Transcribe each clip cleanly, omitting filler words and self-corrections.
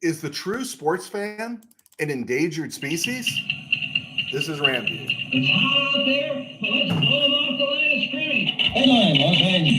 Is the true sports fan an endangered species? This is RamView. It's hot out there, but let's blow them off the line of scrimmage. Headline, Los Angeles.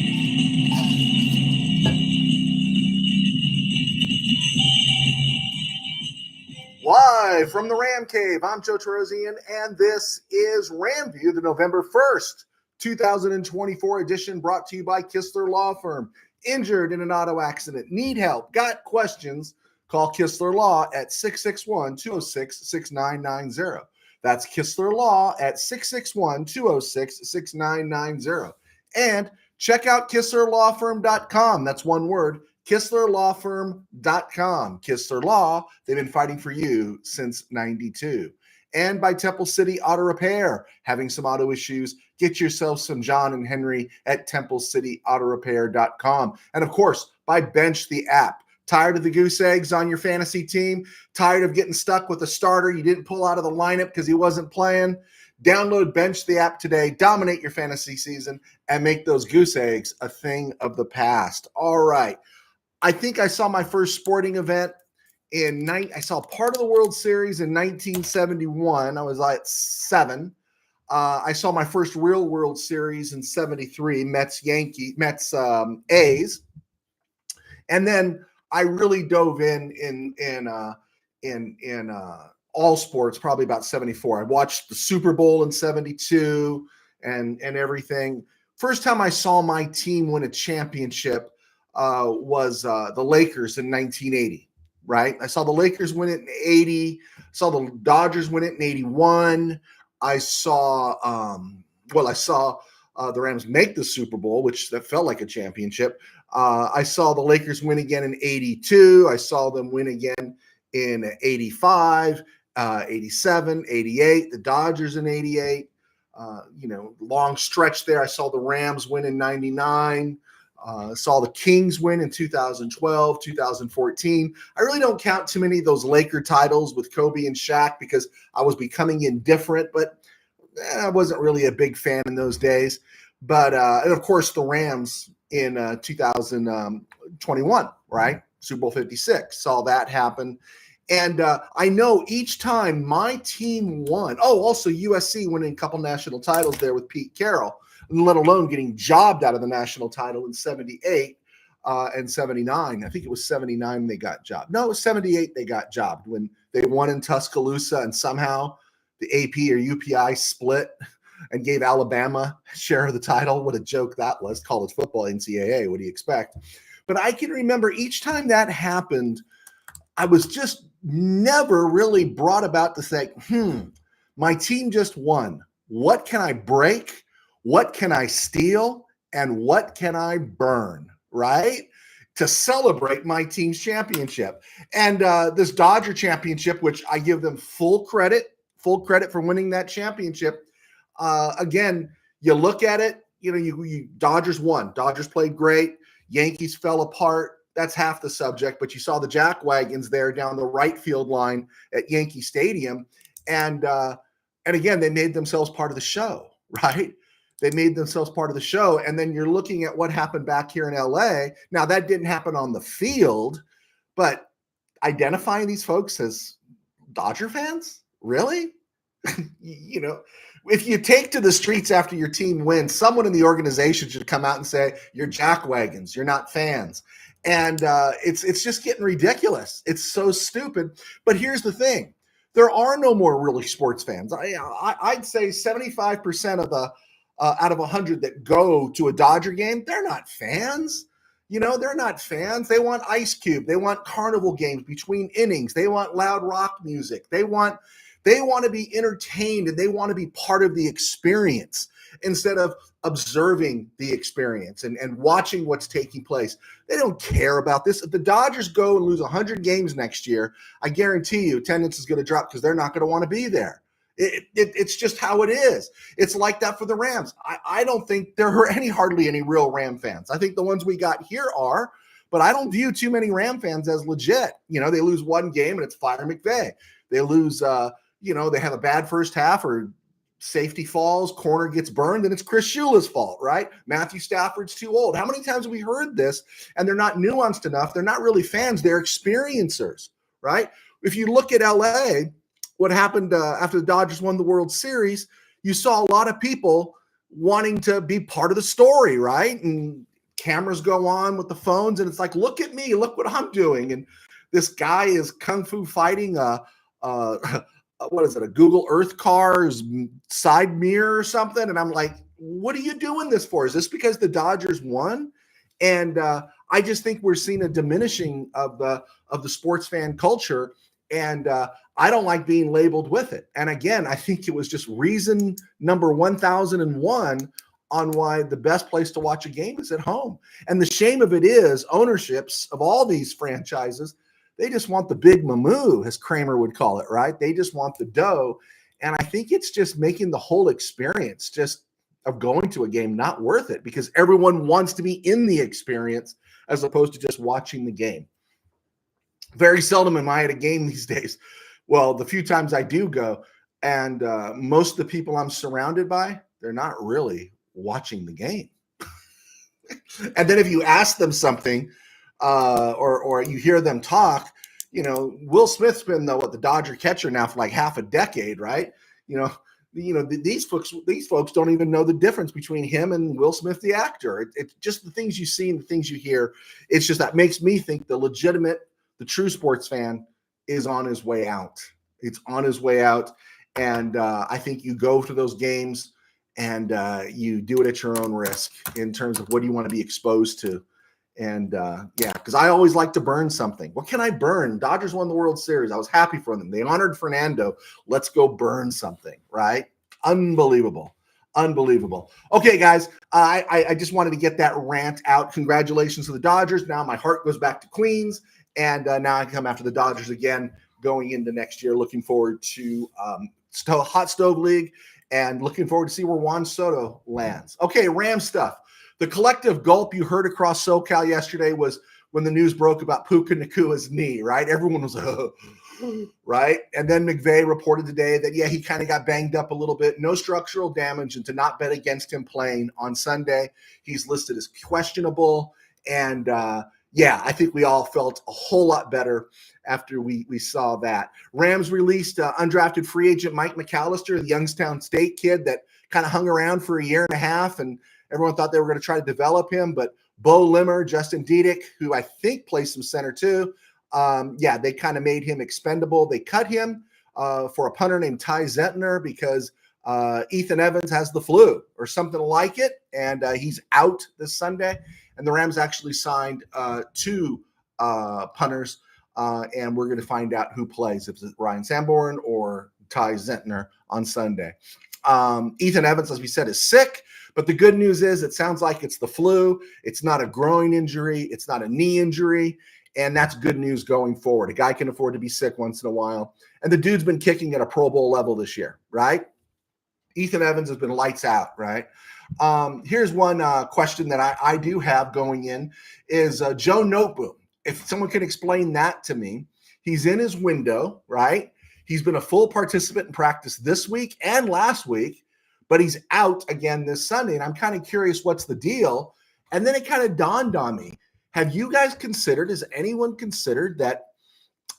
Live from the RamCave, I'm Joe Terosian, and this is RamView, the November 1st, 2024 edition, brought to you by Kistler Law Firm. Injured in an auto accident, need help, got questions? Call Kistler Law at 661-206-6990. That's Kistler Law at 661-206-6990. And check out KistlerLawFirm.com. That's one word, KistlerLawFirm.com. Kistler Law, they've been fighting for you since 92. And by Temple City Auto Repair. Having some auto issues, get yourself some John and Henry at TempleCityAutoRepair.com. And of course, by Bench the app. Tired of the goose eggs on your fantasy team? Tired of getting stuck with a starter you didn't pull out of the lineup because he wasn't playing? Download Bench the app today, dominate your fantasy season, and make those goose eggs a thing of the past. All right. I think I saw my first sporting event I saw part of the World Series in 1971. I was like 7. I saw my first real World Series in 73, Mets A's. And then I really dove in all sports, probably about 74. I watched the Super Bowl in 72 and everything. First time I saw my team win a championship was the Lakers in 1980, right? I saw the Lakers win it in 80. Saw the Dodgers win it in 81. I saw the Rams make the Super Bowl, which that felt like a championship. I saw the Lakers win again in 82. I saw them win again in 85, 87, 88, the Dodgers in 88. Long stretch there. I saw the Rams win in 99. Saw the Kings win in 2012, 2014. I really don't count too many of those Laker titles with Kobe and Shaq because I was becoming indifferent, but I wasn't really a big fan in those days. But, and of course, the Rams in 2021, right? Super Bowl 56, saw that happen. And I know each time my team won, also USC winning a couple national titles there with Pete Carroll, let alone getting jobbed out of the national title in 78 and 79. I think it was 79 they got jobbed. No, it was 78 they got jobbed when they won in Tuscaloosa and somehow the AP or UPI split and gave Alabama a share of the title. What a joke that was. College football, NCAA, what do you expect? But I can remember each time that happened, I was just never really brought about to say, my team just won. What can I break? What can I steal? And what can I burn, right? To celebrate my team's championship. And this Dodger championship, which I give them full credit for winning that championship. Again, you look at it, you Dodgers won. Dodgers played great. Yankees fell apart. That's half the subject. But you saw the jackwagons there down the right field line at Yankee Stadium. And again, they made themselves part of the show, right? They made themselves part of the show. And then you're looking at what happened back here in LA. Now, that didn't happen on the field, but identifying these folks as Dodger fans? Really? If you take to the streets after your team wins, someone in the organization should come out and say, you're jackwagons, you're not fans. And it's just getting ridiculous. It's so stupid. But here's the thing. There are no more really sports fans. I'd say 75% of the out of 100 that go to a Dodger game, they're not fans. They're not fans. They want Ice Cube. They want carnival games between innings. They want loud rock music. They want to be entertained and they want to be part of the experience instead of observing the experience and watching what's taking place. They don't care about this. If the Dodgers go and lose 100 games next year, I guarantee you attendance is going to drop because they're not going to want to be there. It's just how it is. It's like that for the Rams. I don't think there are hardly any real Ram fans. I think the ones we got here are, but I don't view too many Ram fans as legit. They lose one game and it's fire McVay. They lose, they have a bad first half or safety falls, corner gets burned, and it's Chris Shula's fault, right? Matthew Stafford's too old. How many times have we heard this? And they're not nuanced enough. They're not really fans. They're experiencers, right? If you look at LA, what happened after the Dodgers won the World Series, you saw a lot of people wanting to be part of the story, right? And cameras go on with the phones, and it's like, look at me, look what I'm doing. And this guy is kung fu fighting what is it, a Google Earth car's side mirror or something? And I'm like, what are you doing this for? Is this because the Dodgers won? And I just think we're seeing a diminishing of the sports fan culture, and I don't like being labeled with it. And again, I think it was just reason number 1001 on why the best place to watch a game is at home. And the shame of it is ownerships of all these franchises, they just want the big mamoo, as Kramer would call it, right? They just want the dough. And I think it's just making the whole experience just of going to a game not worth it, because everyone wants to be in the experience as opposed to just watching the game. Very seldom am I at a game these days. Well, the few times I do go, and most of the people I'm surrounded by, they're not really watching the game. And then if you ask them something, or you hear them talk, Will Smith's been the Dodger catcher now for like half a decade, right? These folks don't even know the difference between him and Will Smith, the actor. It's just the things you see and the things you hear. It's just that makes me think the true sports fan is on his way out. It's on his way out. And I think you go to those games and you do it at your own risk in terms of what do you want to be exposed to. And because I always like to burn something. What can I burn? Dodgers won the World Series. I was happy for them. They honored Fernando. Let's go burn something, right? Unbelievable. Okay, guys, I just wanted to get that rant out. Congratulations to the Dodgers. Now my heart goes back to Queens, and now I come after the Dodgers again going into next year. Looking forward to Hot Stove League, and looking forward to see where Juan Soto lands. Okay, Ram stuff. The collective gulp you heard across SoCal yesterday was when the news broke about Puka Nakua's knee, right? Everyone was, right? And then McVay reported today that, yeah, he kind of got banged up a little bit. No structural damage, and to not bet against him playing on Sunday. He's listed as questionable. And, I think we all felt a whole lot better after we saw that. Rams released undrafted free agent Mike McAllister, the Youngstown State kid that kind of hung around for a year and a half, and everyone thought they were going to try to develop him, but Bo Limmer, Justin Diedick, who I think plays some center too, they kind of made him expendable. They cut him for a punter named Ty Zentner because Ethan Evans has the flu or something like it, and he's out this Sunday. And the Rams actually signed two punters, and we're going to find out who plays, if it's Ryan Sanborn or Ty Zentner on Sunday. Ethan Evans, as we said, is sick. But the good news is it sounds like it's the flu. It's not a groin injury. It's not a knee injury. And that's good news going forward. A guy can afford to be sick once in a while. And the dude's been kicking at a Pro Bowl level this year, right? Ethan Evans has been lights out, right? Here's one question that I do have going in is Joe Noteboom. If someone can explain that to me. He's in his window, right? He's been a full participant in practice this week and last week, but he's out again this Sunday. And I'm kind of curious what's the deal. And then it kind of dawned on me. Have you guys considered, has anyone considered that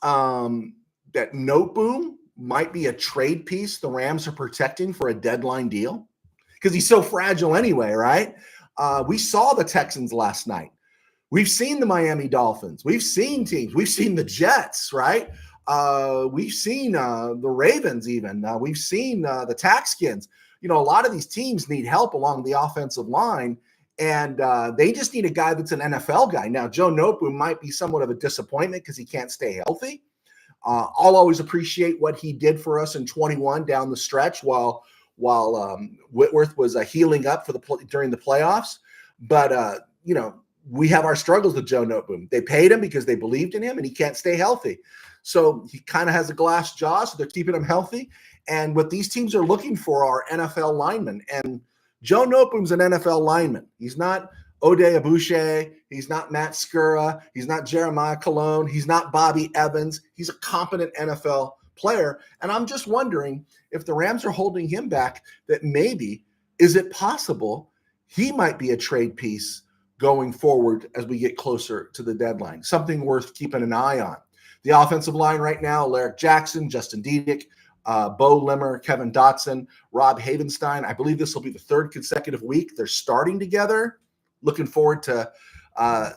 that Noteboom might be a trade piece the Rams are protecting for a deadline deal? Because he's so fragile anyway, right? We saw the Texans last night. We've seen the Miami Dolphins. We've seen teams. We've seen the Jets, right? We've seen the Ravens even. We've seen the Taxkins. A lot of these teams need help along the offensive line, and they just need a guy that's an NFL guy. Now, Joe Noteboom might be somewhat of a disappointment because he can't stay healthy. I'll always appreciate what he did for us in 21 down the stretch while Whitworth was healing up during the playoffs. But, we have our struggles with Joe Noteboom. They paid him because they believed in him, and he can't stay healthy. So he kind of has a glass jaw, so they're keeping him healthy. And what these teams are looking for are NFL linemen. And Joe Noteboom's an NFL lineman. He's not Oday Abouche. He's not Matt Skura. He's not Jeremiah Colon. He's not Bobby Evans. He's a competent NFL player. And I'm just wondering if the Rams are holding him back, that maybe, is it possible he might be a trade piece going forward as we get closer to the deadline? Something worth keeping an eye on. The offensive line right now, Alaric Jackson, Justin Diedick, Bo Limmer, Kevin Dotson, Rob Havenstein. I believe this will be the third consecutive week they're starting together. Looking forward to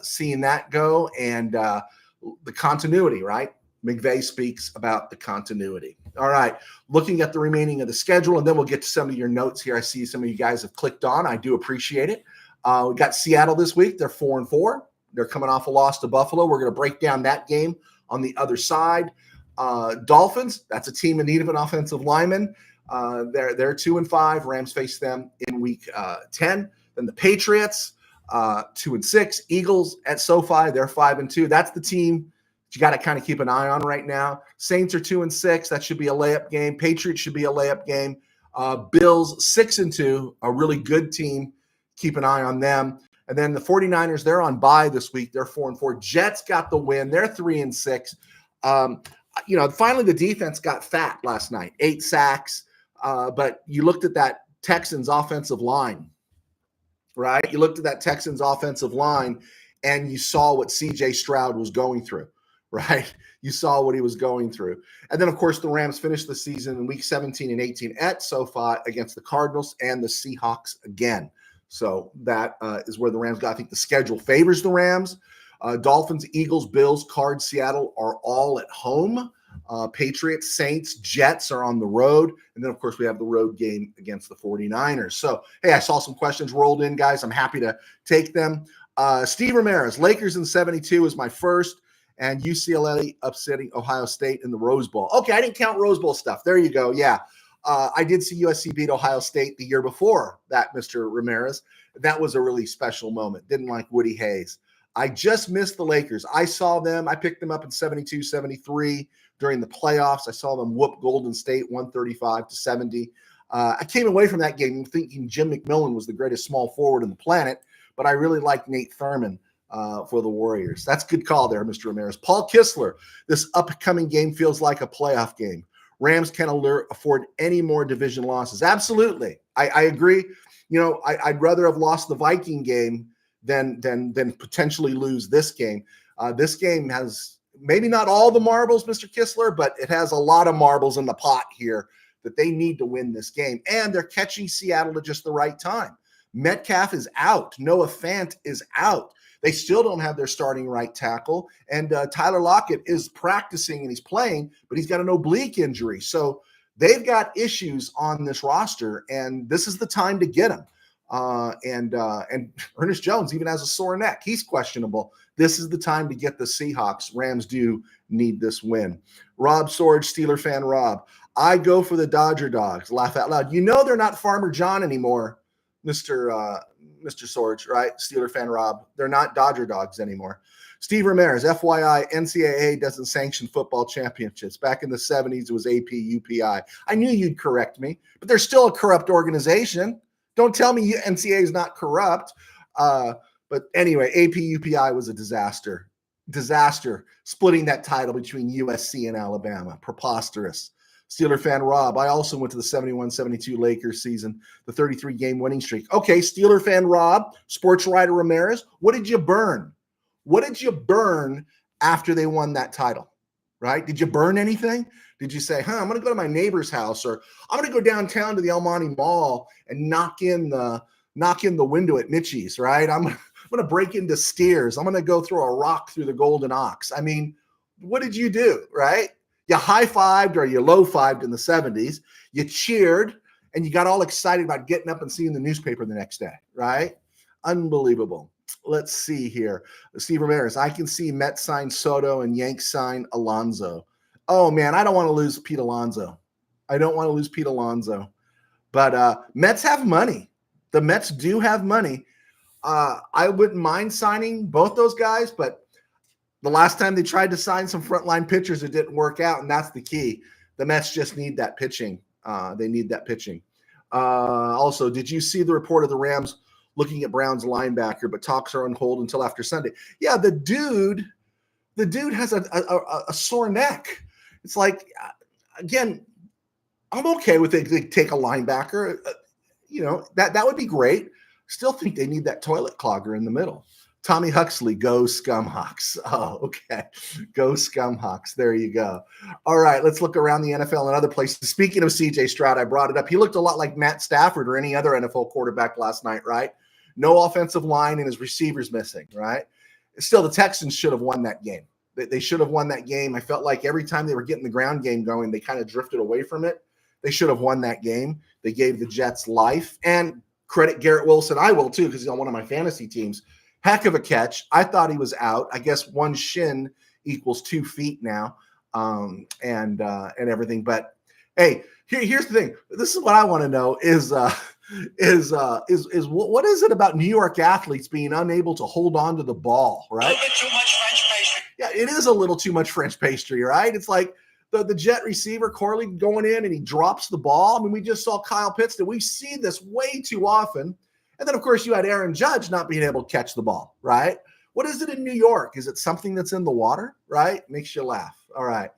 seeing that go. And the continuity, right? McVay speaks about the continuity. All right, looking at the remaining of the schedule, and then we'll get to some of your notes here. I see some of you guys have clicked on. I do appreciate it. We got Seattle this week. They're 4-4. They're coming off a loss to Buffalo. We're going to break down that game on the other side. Dolphins, that's a team in need of an offensive lineman. They're 2-5. Rams face them in week 10. Then the Patriots, 2-6. Eagles at SoFi, they're 5-2. That's the team you got to kind of keep an eye on right now. Saints are 2-6. That should be a layup game. Patriots should be a layup game. Bills 6-2, a really good team. Keep an eye on them. And then the 49ers, they're on bye this week. They're 4-4. Jets got the win. They're 3-6. Finally the defense got fat last night. 8 sacks. But you looked at that Texans offensive line, right? You looked at that Texans offensive line and you saw what CJ Stroud was going through. Right? You saw what he was going through. And then, of course, the Rams finished the season in week 17 and 18 at SoFi against the Cardinals and the Seahawks again. So that is where the Rams got. I think the schedule favors the Rams. Dolphins, Eagles, Bills, Cards, Seattle are all at home. Patriots, Saints, Jets are on the road. And then, of course, we have the road game against the 49ers. So, hey, I saw some questions rolled in, guys. I'm happy to take them. Steve Ramirez, Lakers in 72 is my first. And UCLA upsetting Ohio State in the Rose Bowl. Okay, I didn't count Rose Bowl stuff. There you go. Yeah. I did see USC beat Ohio State the year before that, Mr. Ramirez. That was a really special moment. Didn't like Woody Hayes. I just missed the Lakers. I saw them. I picked them up in 72, 73 during the playoffs. I saw them whoop Golden State 135-70. I came away from that game thinking Jim McMillan was the greatest small forward on the planet, but I really liked Nate Thurman for the Warriors. That's a good call there, Mr. Ramirez. Paul Kistler, this upcoming game feels like a playoff game. Rams can't afford any more division losses. Absolutely. I agree. I'd rather have lost the Viking game than potentially lose this game. This game has maybe not all the marbles, Mr. Kistler, but it has a lot of marbles in the pot here that they need to win this game. And they're catching Seattle at just the right time. Metcalf is out. Noah Fant is out. They still don't have their starting right tackle. And Tyler Lockett is practicing and he's playing, but he's got an oblique injury. So they've got issues on this roster, and this is the time to get him. And Ernest Jones even has a sore neck. He's questionable. This is the time to get the Seahawks. Rams do need this win. Rob Sorge, Steeler fan Rob. I go for the Dodger Dogs. Laugh out loud. They're not Farmer John anymore, Mr. Sorge, right? Steeler fan Rob. They're not Dodger Dogs anymore. Steve Ramirez, FYI, NCAA doesn't sanction football championships. Back in the 70s, it was AP, UPI. I knew you'd correct me, but they're still a corrupt organization. Don't tell me NCAA is not corrupt. But anyway, AP, UPI was a disaster. Disaster. Splitting that title between USC and Alabama. Preposterous. Steeler fan Rob, I also went to the 71-72 Lakers season, the 33-game winning streak. Okay, Steeler fan Rob, sports writer Ramirez, what did you burn? What did you burn after they won that title, right? Did you burn anything? Did you say, I'm going to go to my neighbor's house, or I'm going to go downtown to the El Monte Mall and knock in the window at Mitchie's, right? I'm going to break into Steers. I'm going to go throw a rock through the Golden Ox. I mean, what did you do, right? You high-fived or you low-fived in the 70s. You cheered, and you got all excited about getting up and seeing the newspaper the next day, right? Unbelievable. Let's see here. Steve Ramirez, I can see Mets sign Soto and Yanks sign Alonso. Oh, man, I don't want to lose Pete Alonso. But Mets have money. The Mets do have money. I wouldn't mind signing both those guys, but the last time they tried to sign some frontline pitchers, it didn't work out, and that's the key. The Mets just need that pitching. They need that pitching. Also, did you see the report of the Rams looking at Brown's linebacker, but talks are on hold until after Sunday? Yeah, the dude has a sore neck. It's like, again, I'm okay with it. They take a linebacker. That would be great. Still think they need that toilet clogger in the middle. Tommy Huxley, go Scumhawks. Oh, okay. Go Scumhawks. There you go. All right, let's look around the NFL and other places. Speaking of CJ Stroud, I brought it up. He looked a lot like Matt Stafford or any other NFL quarterback last night, right? No offensive line and his receivers missing, right? Still, the Texans should have won that game. They should have won that game. I felt like every time they were getting the ground game going, they kind of drifted away from it. They should have won that game. They gave the Jets life. And credit Garrett Wilson. I will too, because he's on one of my fantasy teams. Heck of a catch. I thought he was out. I guess one shin equals 2 feet now, and everything. But hey, here's the thing. This is what I want to know is what is it about New York athletes being unable to hold on to the ball, right? A little bit too much French pastry. Yeah, it is a little too much French pastry, right? It's like the Jet receiver, Corley, going in and he drops the ball. I mean, we just saw Kyle Pitts. We see this way too often. And then, of course, you had Aaron Judge not being able to catch the ball, right? What is it in New York? Is it something that's in the water, right? Makes you laugh. All right.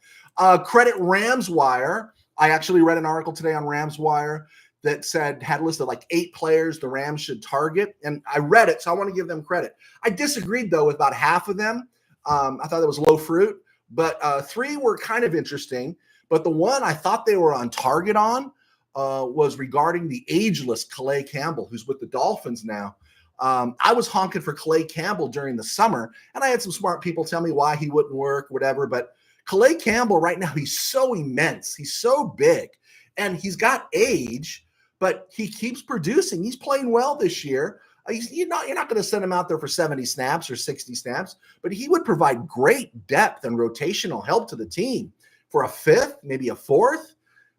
Credit Rams Wire. I actually read an article today on Rams Wire that had listed like 8 players the Rams should target. And I read it, so I want to give them credit. I disagreed, though, with about half of them. I thought it was low fruit. But 3 were kind of interesting. But the one I thought they were on target on was regarding the ageless Calais Campbell, who's with the Dolphins now. I was honking for Calais Campbell during the summer, and I had some smart people tell me why he wouldn't work, whatever. But Calais Campbell right now, he's so immense. He's so big, and he's got age, but he keeps producing. He's playing well this year. You're not going to send him out there for 70 snaps or 60 snaps, but he would provide great depth and rotational help to the team for a 5th, maybe a 4th.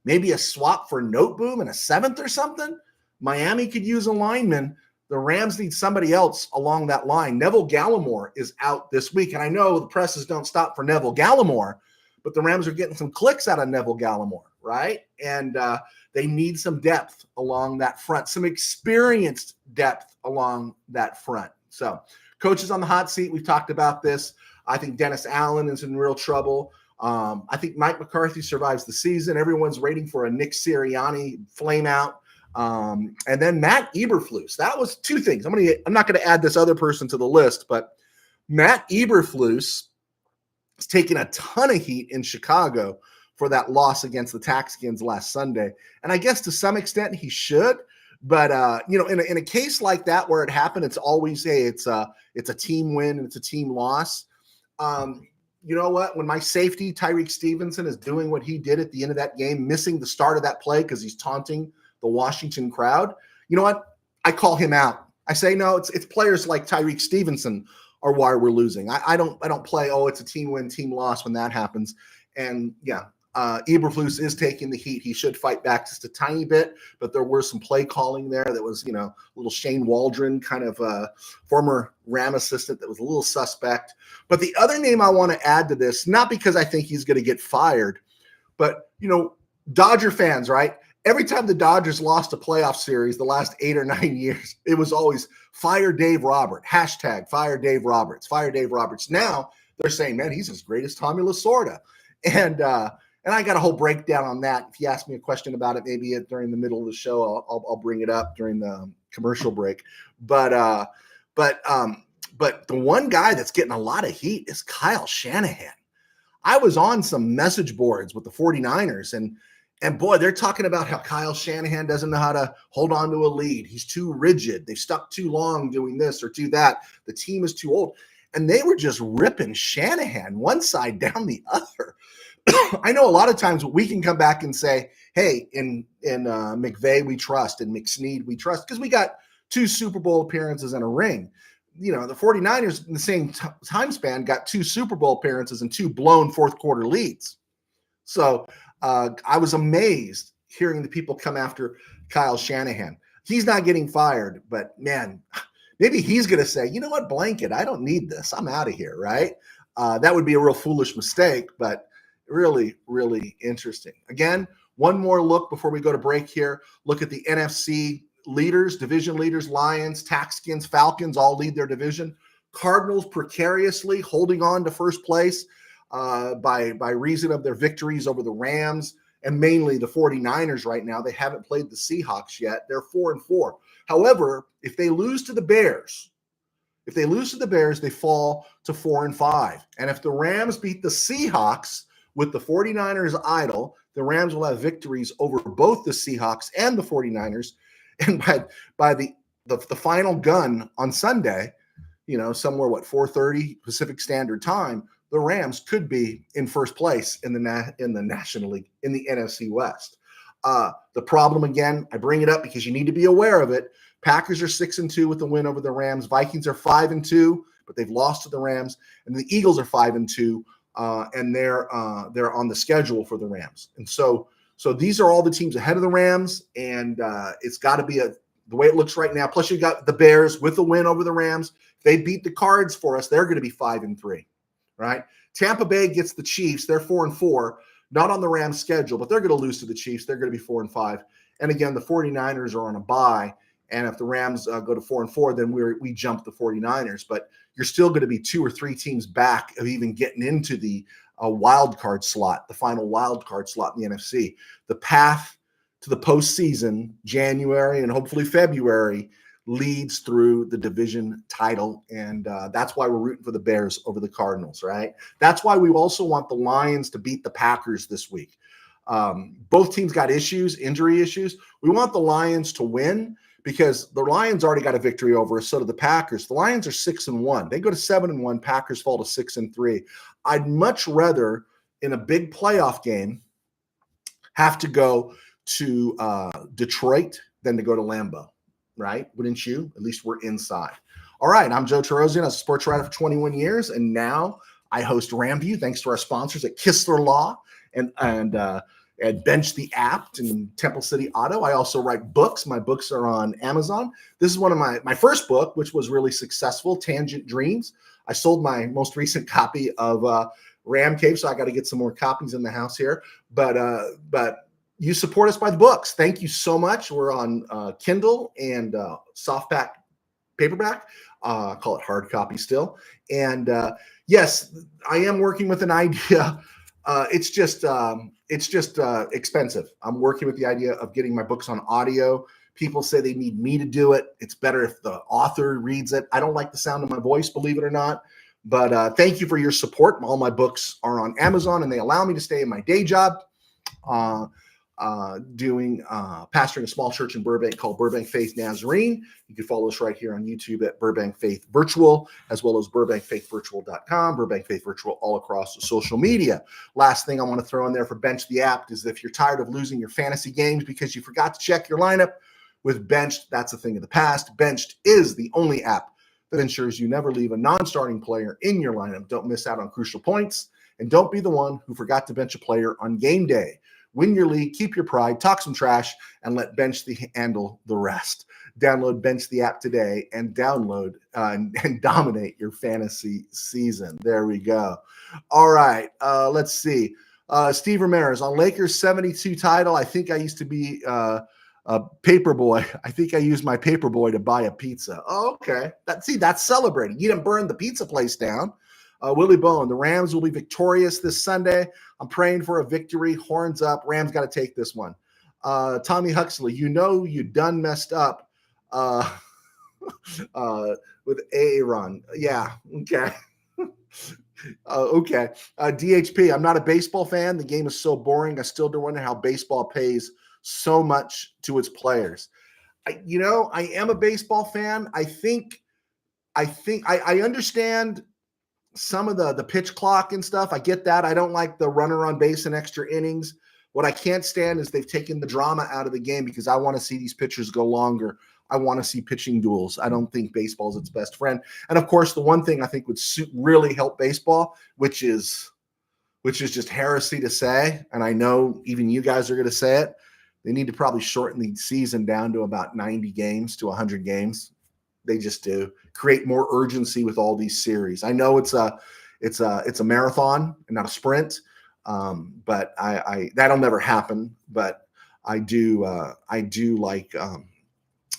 Maybe a swap for Noteboom and a 7th or something. Miami could use a lineman. The Rams need somebody else along that line. Neville Gallimore is out this week. And I know the presses don't stop for Neville Gallimore, but the Rams are getting some clicks out of Neville Gallimore, right? And they need some depth along that front, some experienced depth along that front. So coaches on the hot seat, we've talked about this. I think Dennis Allen is in real trouble. I think Mike McCarthy survives the season. Everyone's waiting for a Nick Sirianni flame out. And then Matt Eberflus. That was 2 things. I'm not going to add this other person to the list, but Matt Eberflus is taking a ton of heat in Chicago for that loss against the Texans last Sunday. And I guess to some extent he should. But in a case like that where it happened, it's always it's a team win and it's a team loss. You know what? When my safety, Tyreek Stevenson, is doing what he did at the end of that game, missing the start of that play because he's taunting the Washington crowd, you know what? I call him out. I say, no, it's players like Tyreek Stevenson are why we're losing. I don't play, it's a team win, team loss when that happens. And yeah, Eberflus is taking the heat. He should fight back just a tiny bit, but there were some play calling there that was, a little Shane Waldron kind of former Ram assistant that was a little suspect. But the other name I want to add to this, not because I think he's going to get fired, but, Dodger fans, right? Every time the Dodgers lost a playoff series the last 8 or 9 years, it was always fire Dave Roberts, # fire Dave Roberts, fire Dave Roberts. Now they're saying, man, he's as great as Tommy Lasorda. And I got a whole breakdown on that. If you ask me a question about it, maybe during the middle of the show, I'll bring it up during the commercial break. But the one guy that's getting a lot of heat is Kyle Shanahan. I was on some message boards with the 49ers, and boy, they're talking about how Kyle Shanahan doesn't know how to hold on to a lead. He's too rigid. They've stuck too long doing this or do that. The team is too old. And they were just ripping Shanahan one side down the other. I know a lot of times we can come back and say, hey, in McVay we trust, and McSnead we trust, because we got 2 Super Bowl appearances and a ring. The 49ers in the same time span got 2 Super Bowl appearances and 2 blown fourth quarter leads. So I was amazed hearing the people come after Kyle Shanahan. He's not getting fired, but man, maybe he's going to say, you know what, blanket, I don't need this. I'm out of here, right? That would be a real foolish mistake, but really, really interesting. Again, one more look before we go to break here. Look at the NFC leaders, division leaders, Lions, Texans, Falcons all lead their division. Cardinals precariously holding on to first place by reason of their victories over the Rams and mainly the 49ers right now. They haven't played the Seahawks yet. They're 4-4. However, if they lose to the Bears, If they lose to the Bears, they fall to 4-5. And if the Rams beat the Seahawks with the 49ers idle, the Rams will have victories over both the Seahawks and the 49ers. And by the final gun on Sunday, somewhere 4:30 Pacific Standard Time, the Rams could be in first place in the National League, in the NFC West. The problem, again, I bring it up because you need to be aware of it. Packers are 6-2 with the win over the Rams. Vikings are 5-2, but they've lost to the Rams, and the Eagles are 5-2, and they're on the schedule for the Rams. And so these are all the teams ahead of the Rams, and it's got to be the way it looks right now. Plus, you got the Bears with the win over the Rams. If they beat the Cards for us, they're going to be 5-3, right? Tampa Bay gets the Chiefs. They're 4-4, not on the Rams schedule, but they're going to lose to the Chiefs. They're going to be 4-5. And again, the 49ers are on a bye. And if the Rams go to 4-4, then we jump the 49ers. But you're still going to be 2 or 3 teams back of even getting into the wild card slot, the final wild card slot in the NFC. The path to the postseason, January and hopefully February, leads through the division title. And that's why we're rooting for the Bears over the Cardinals, right? That's why we also want the Lions to beat the Packers this week. Both teams got injury issues. We want the Lions to win, because the Lions already got a victory over us, so do the Packers. The Lions are 6-1. They go to 7-1. Packers fall to 6-3. I'd much rather, in a big playoff game, have to go to Detroit than to go to Lambeau, right? Wouldn't you? At least we're inside. All right, I'm Joe Terosian. I was a sports writer for 21 years, and now I host RamView, thanks to our sponsors at Kistler Law and Bench the Apt and Temple City Auto. I also write books. My books are on Amazon. This is one of my first book, which was really successful, Tangent Dreams. I sold my most recent copy of RamCave, so I got to get some more copies in the house here. But you support us by the books. Thank you so much. We're on Kindle and softback paperback. Call it hard copy still. And yes, I am working with an idea. It's just expensive. I'm working with the idea of getting my books on audio. People say they need me to do it. It's better if the author reads it. I don't like the sound of my voice, believe it or not. But thank you for your support. All my books are on Amazon, and they allow me to stay in my day job doing pastoring a small church in Burbank called Burbank Faith Nazarene. You can follow us right here on YouTube at Burbank Faith Virtual, as well as burbankfaithvirtual.com, Burbank Faith Virtual all across social media. Last thing I want to throw in there for Bench the Apt is if you're tired of losing your fantasy games because you forgot to check your lineup, with Benched, that's a thing of the past. Benched is the only app that ensures you never leave a non-starting player in your lineup. Don't miss out on crucial points, and don't be the one who forgot to bench a player on game day. Win your league, keep your pride, talk some trash, and let Bench handle the rest. Download Bench the app today and download and dominate your fantasy season. There we go. All right, let's see. Steve Ramirez on Lakers 72 title. I think I used to be a paper boy. I think I used my paper boy to buy a pizza. Oh, okay. That's celebrating. You didn't burn the pizza place down. Willie Bone, the Rams will be victorious this Sunday. I'm praying for a victory. Horns up. Rams got to take this one. Tommy Huxley, you done messed up with Aaron. Yeah, okay. Okay. DHP, I'm not a baseball fan. The game is so boring. I still don't wonder how baseball pays so much to its players. I am a baseball fan. I think I understand some of the pitch clock and stuff. I get that. I don't like the runner on base and extra innings. What I can't stand is they've taken the drama out of the game because I want to see these pitchers go longer. I want to see pitching duels. I don't think baseball is its best friend. And of course, the one thing I think would really help baseball, which is just heresy to say, and I know even you guys are going to say it, they need to probably shorten the season down to about 90 games to 100 games. They just do. Create more urgency with all these series. I know it's a marathon and not a sprint, but I that'll never happen. But I do like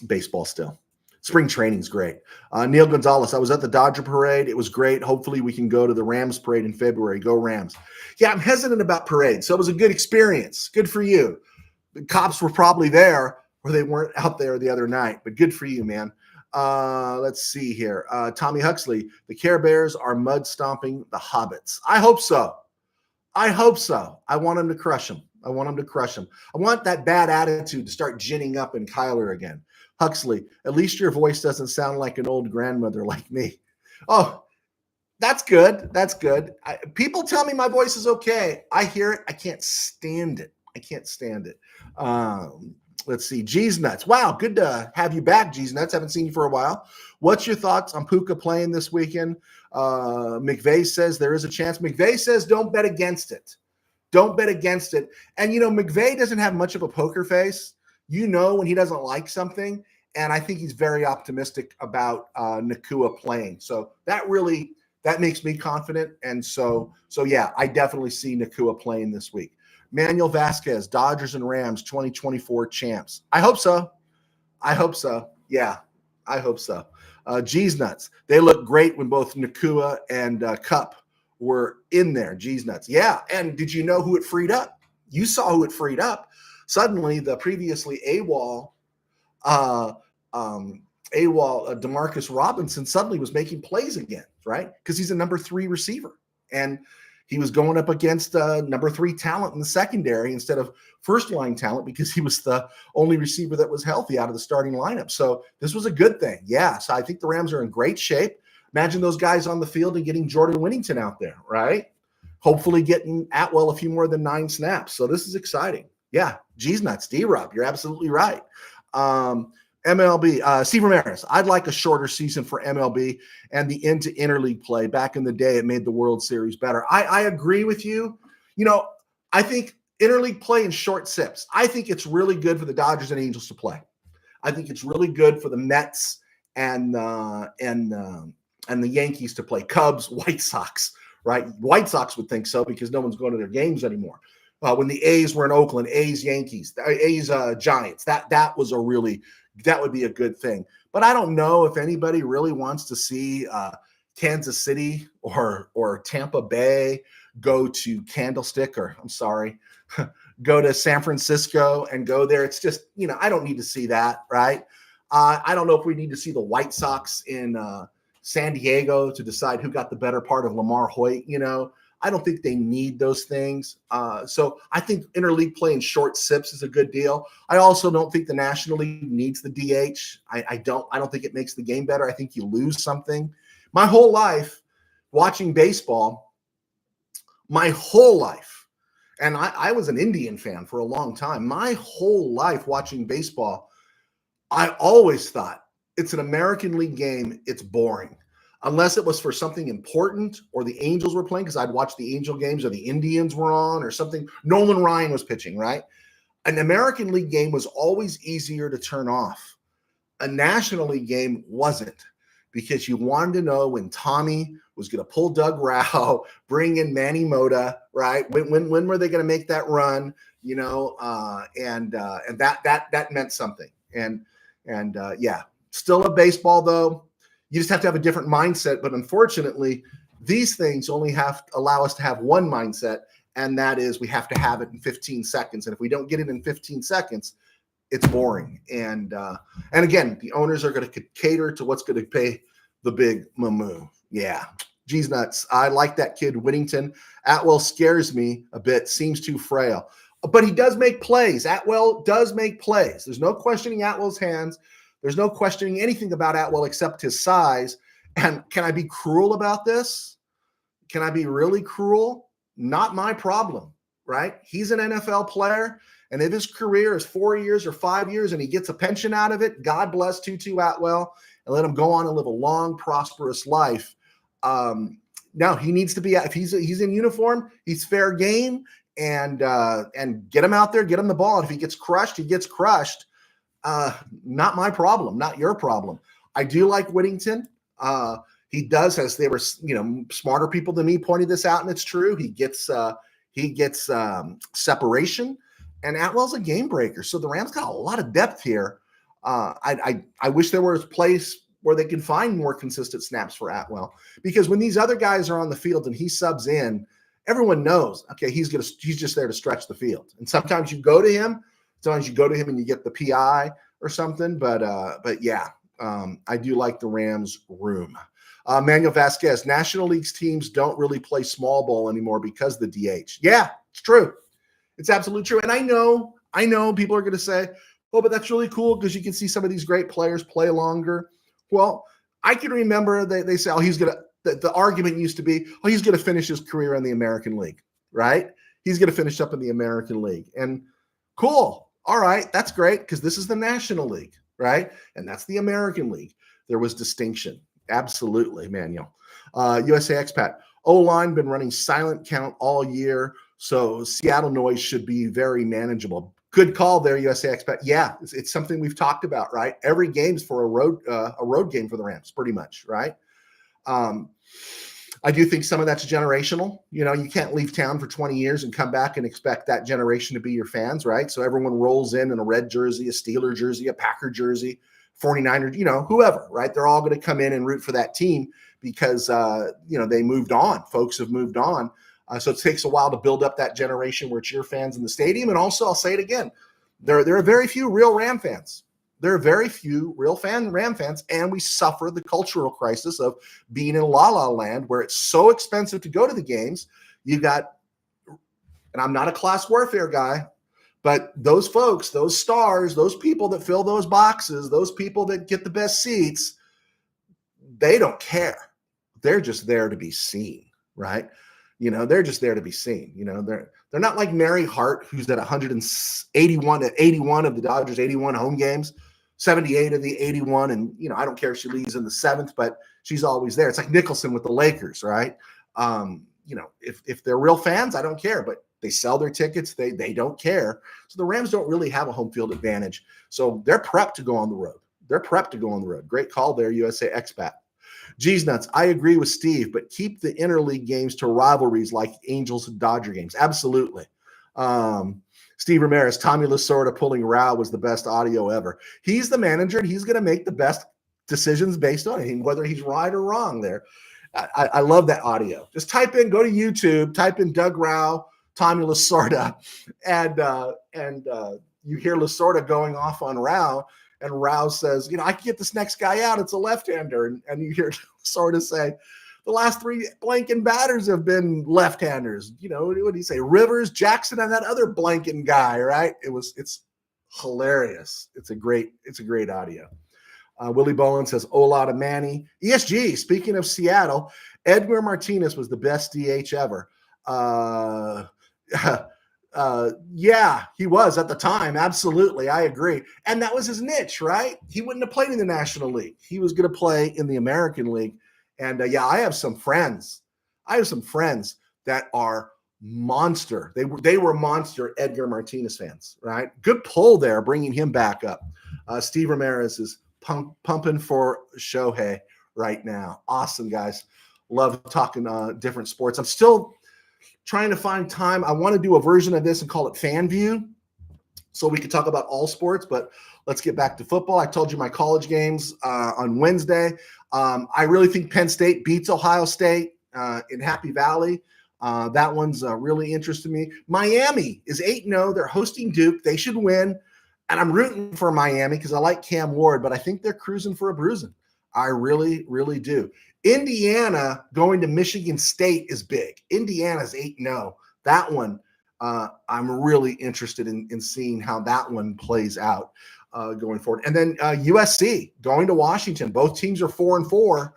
baseball still. Spring training's great. Neil Gonzalez, I was at the Dodger parade. It was great. Hopefully we can go to the Rams parade in February. Go Rams. Yeah, I'm hesitant about parades. So it was a good experience. Good for you. The cops were probably there, or they weren't out there the other night, but good for you, man. Let's see here. Tommy Huxley, the Care Bears are mud stomping the Hobbits. I hope so. I hope so. I want them to crush them. I want them to crush them. I want that bad attitude to start ginning up in Kyler again. Huxley, at least your voice doesn't sound like an old grandmother like me. Oh, that's good. That's good. People tell me my voice is okay. I hear it. I can't stand it. I can't stand it. Let's see. G's Nuts. Wow, good to have you back, G's Nuts. Haven't seen you for a while. What's your thoughts on Puka playing this weekend? McVay says there is a chance. McVay says don't bet against it. Don't bet against it. And, McVay doesn't have much of a poker face. When he doesn't like something. And I think he's very optimistic about Nakua playing. So that makes me confident. And so yeah, I definitely see Nakua playing this week. Manuel Vasquez, Dodgers and Rams 2024 champs. I hope so. I hope so. Yeah, I hope so. G's Nuts. They look great when both Nakua and Cup were in there. G's Nuts. Yeah, and did you know who it freed up? You saw who it freed up. Suddenly, the previously AWOL Demarcus Robinson suddenly was making plays again, right? Because he's a number 3 receiver. And he was going up against number 3 talent in the secondary instead of first-line talent because he was the only receiver that was healthy out of the starting lineup. So this was a good thing. Yeah, so I think the Rams are in great shape. Imagine those guys on the field and getting Jordan Whittington out there, right? Hopefully getting Atwell a few more than 9 snaps. So this is exciting. Yeah, G's Nuts, D-Rob, you're absolutely right. MLB, Steve Ramirez, I'd like a shorter season for MLB and the interleague play. Back in the day, it made the World Series better. I agree with you. I think interleague play in short sips. I think it's really good for the Dodgers and Angels to play. I think it's really good for the Mets and the Yankees to play. Cubs, White Sox, right? White Sox would think so because no one's going to their games anymore. When the A's were in Oakland, A's Yankees, A's Giants, that would be a good thing. But I don't know if anybody really wants to see Kansas City or Tampa Bay go to go to San Francisco and go there. It's just, I don't need to see that, right? I don't know if we need to see the White Sox in San Diego to decide who got the better part of Lamar Hoyt, I don't think they need those things. So I think interleague play in short sips is a good deal. I also don't think the National League needs the DH. I don't think it makes the game better. I think you lose something. My whole life watching baseball, and I was an Indian fan for a long time. My whole life watching baseball, I always thought it's an American League game. It's boring. Unless it was for something important or the Angels were playing, because I'd watch the Angel games or the Indians were on or something. Nolan Ryan was pitching, right? An American League game was always easier to turn off. A National League game wasn't, because you wanted to know when Tommy was going to pull Doug Rao, bring in Manny Mota, right? When were they going to make that run? And that meant something. And yeah, still a baseball though. You just have to have a different mindset. But unfortunately, these things only allow us to have one mindset, and that is we have to have it in 15 seconds. And if we don't get it in 15 seconds, it's boring. And again, the owners are going to cater to what's going to pay the big moo. Yeah. G's Nuts. I like that kid, Whittington. Atwell scares me a bit. Seems too frail. But he does make plays. Atwell does make plays. There's no questioning Atwell's hands. There's no questioning anything about Atwell except his size. And can I be cruel about this? Can I be really cruel? Not my problem, right? He's an NFL player. And if his career is 4 years or 5 years and he gets a pension out of it, God bless Tutu Atwell and let him go on and live a long, prosperous life. No, he needs to be, if he's in uniform, he's fair game, and get him out there, get him the ball. And if he gets crushed, he gets crushed. Not my problem, not your problem. I do like Whittington. He does, as they were, smarter people than me pointed this out, and it's true. He gets separation, and Atwell's a game breaker. So the Rams got a lot of depth here. I wish there was a place where they could find more consistent snaps for Atwell, because when these other guys are on the field and he subs in, everyone knows, okay, he's just there to stretch the field. And sometimes you go to him and you get the PI or something. But yeah, I do like the Rams room. Manuel Vasquez, National League's teams don't really play small ball anymore because of the DH. Yeah, it's true. It's absolutely true. And I know people are going to say, oh, but that's really cool because you can see some of these great players play longer. Well, I can remember they say, oh, the argument used to be, oh, he's going to finish his career in the American League, right? He's going to finish up in the American League. And cool. All right. That's great because this is the National League, right? And that's the American League. There was distinction. Absolutely, Manuel. USA Expat. O-line been running silent count all year, so Seattle noise should be very manageable. Good call there, USA Expat. Yeah, it's something we've talked about, right? Every game's for a road game for the Rams, pretty much, right? I do think some of that's generational. You know, you can't leave town for 20 years and come back and expect that generation to be your fans, right? So everyone rolls in a red jersey, a Steeler jersey, a Packer jersey, 49ers, you know, whoever, right? They're all going to come in and root for that team because, they moved on. Folks have moved on. So it takes a while to build up that generation where it's your fans in the stadium. And also, I'll say it again, there are very few real Ram fans. There are very few real Ram fans, and we suffer the cultural crisis of being in La La Land where it's so expensive to go to the games. You got, and I'm not a class warfare guy, but those folks, those stars, those people that fill those boxes, those people that get the best seats, they don't care. They're just there to be seen, right? You know, they're just there to be seen. You know, they're not like Mary Hart, who's at 181 at 81 of the Dodgers 81 home games, 78 of the 81, and I don't care if she leaves in the 7th, but she's always there. It's like Nicholson with the Lakers, right? If they're real fans, I don't care, but they sell their tickets. They don't care. So the Rams don't really have a home field advantage. So they're prepped to go on the road. Great call there, USA Expat. Geez nuts. I agree with Steve, but keep the interleague games to rivalries like Angels and Dodger games. Absolutely. Steve Ramirez, Tommy Lasorda pulling Rao was the best audio ever. He's the manager, and he's going to make the best decisions based on it, whether he's right or wrong there. I love that audio. Just go to YouTube, type in Doug Rao, Tommy Lasorda, and you hear Lasorda going off on Rao, and Rao says, I can get this next guy out. It's a left-hander. And you hear Lasorda say, the last 3 blanking batters have been left-handers. What do you say? Rivers, Jackson, and that other blanking guy, right? It's hilarious. It's a great audio. Willie Bowen says, hola to Manny. ESG, speaking of Seattle, Edgar Martinez was the best DH ever. Yeah, he was at the time. Absolutely. I agree. And that was his niche, right? He wouldn't have played in the National League. He was going to play in the American League. And I have some friends. That are monster. They were monster Edgar Martinez fans, right? Good pull there, bringing him back up. Steve Ramirez is pumping for Shohei right now. Awesome, guys. Love talking different sports. I'm still trying to find time. I want to do a version of this and call it Fan View, so we could talk about all sports, but let's get back to football. I told you my college games on Wednesday. I really think Penn State beats Ohio State in Happy Valley. That one's really interesting to me. Miami is 8-0. They're hosting Duke. They should win. And I'm rooting for Miami because I like Cam Ward, but I think they're cruising for a bruising. I really, really do. Indiana going to Michigan State is big. Indiana's 8-0. That one, I'm really interested in seeing how that one plays out going forward. And then USC going to Washington. Both teams are 4-4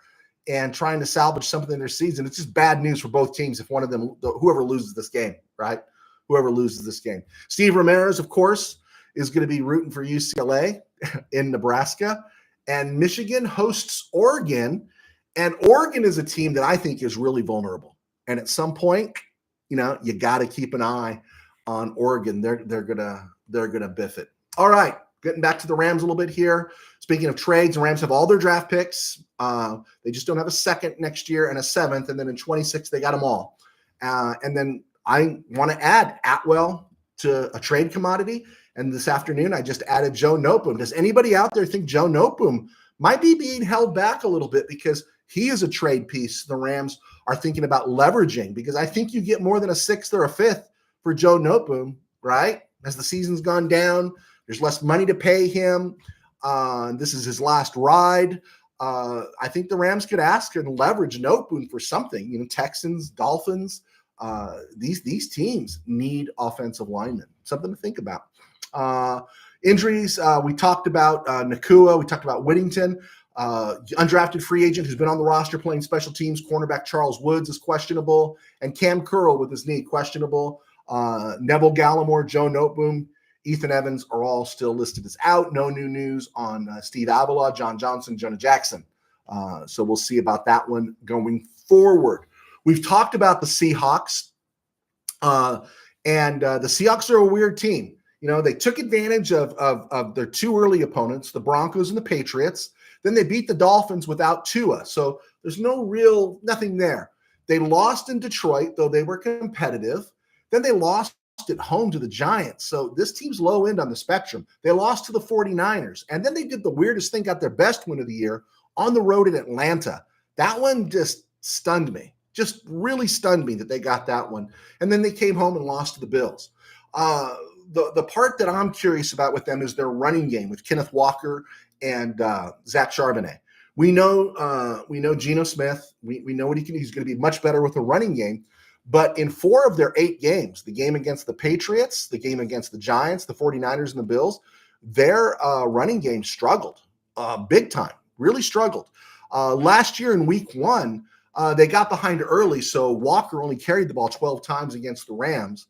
and trying to salvage something in their season. It's just bad news for both teams if one of them, whoever loses this game, right? Whoever loses this game. Steve Ramirez, of course, is going to be rooting for UCLA in Nebraska. And Michigan hosts Oregon. And Oregon is a team that I think is really vulnerable. And at some point, you got to keep an eye on Oregon. They're gonna biff it. All right, getting back to the Rams a little bit here. Speaking of trades, the Rams have all their draft picks. They just don't have a 2nd next year and a 7th, and then in 26 they got them all. And then I want to add Atwell to a trade commodity. And this afternoon I just added Joe Noteboom. Does anybody out there think Joe Noteboom might be being held back a little bit because he is a trade piece the Rams are thinking about leveraging? Because I think you get more than a 6th or a 5th for Joe Noteboom, right? As the season's gone down, there's less money to pay him. This is his last ride. I think the Rams could ask and leverage Noteboom for something. Texans, Dolphins, these teams need offensive linemen. Something to think about. Injuries, we talked about Nakua. We talked about Whittington. Undrafted free agent who's been on the roster playing special teams. Cornerback Charles Woods is questionable. And Cam Curl with his knee, questionable. Neville Gallimore, Joe Noteboom, Ethan Evans are all still listed as out. No new news on Steve Avila, John Johnson, Jonah Jackson. So we'll see about that one going forward. We've talked about the Seahawks. And the Seahawks are a weird team. They took advantage of their two early opponents, the Broncos and the Patriots. Then they beat the Dolphins without Tua. So there's nothing there. They lost in Detroit, though they were competitive. Then they lost at home to the Giants. So this team's low end on the spectrum. They lost to the 49ers. And then they did the weirdest thing, got their best win of the year on the road in Atlanta. That one just stunned me. Just really stunned me that they got that one. And then they came home and lost to the Bills. The part that I'm curious about with them is their running game with Kenneth Walker and Zach Charbonnet. We know Geno Smith. We know what he can do. He's going to be much better with the running game. But in 4 of their 8 games, the game against the Patriots, the game against the Giants, the 49ers, and the Bills, their running game struggled big time, really struggled. Last year in week 1, they got behind early, so Walker only carried the ball 12 times against the Rams.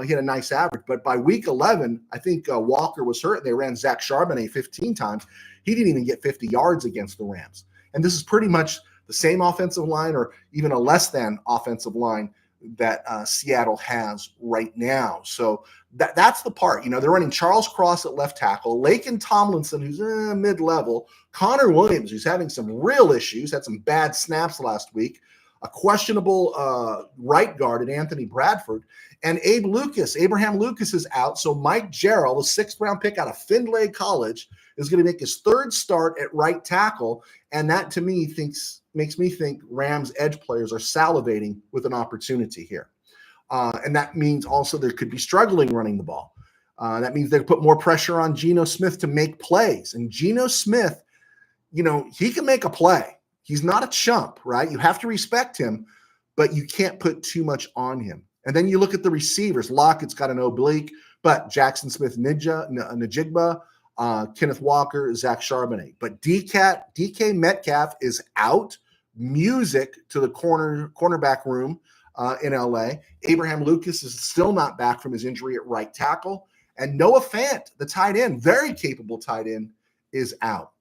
He had a nice average. But by week 11, I think Walker was hurt. They ran Zach Charbonnet 15 times. He didn't even get 50 yards against the Rams. And this is pretty much the same offensive line or even a less than offensive line that Seattle has right now. So that's the part. They're running Charles Cross at left tackle, Laken Tomlinson, who's mid-level, Connor Williams, who's having some real issues, had some bad snaps last week, a questionable right guard at Anthony Bradford, and Abraham Lucas is out. So Mike Jarrell, the 6th-round pick out of Findlay College, is going to make his 3rd start at right tackle. And that, to me, makes me think Rams edge players are salivating with an opportunity here. And that means also they could be struggling running the ball. That means they put more pressure on Geno Smith to make plays. And Geno Smith, he can make a play. He's not a chump, right? You have to respect him, but you can't put too much on him. And then you look at the receivers. Lockett's got an oblique, but Jackson Smith-Njigba, Kenneth Walker, Zach Charbonnet. But DK Metcalf is out. Music to the cornerback room in LA. Abraham Lucas is still not back from his injury at right tackle. And Noah Fant, the tight end, very capable tight end, is out.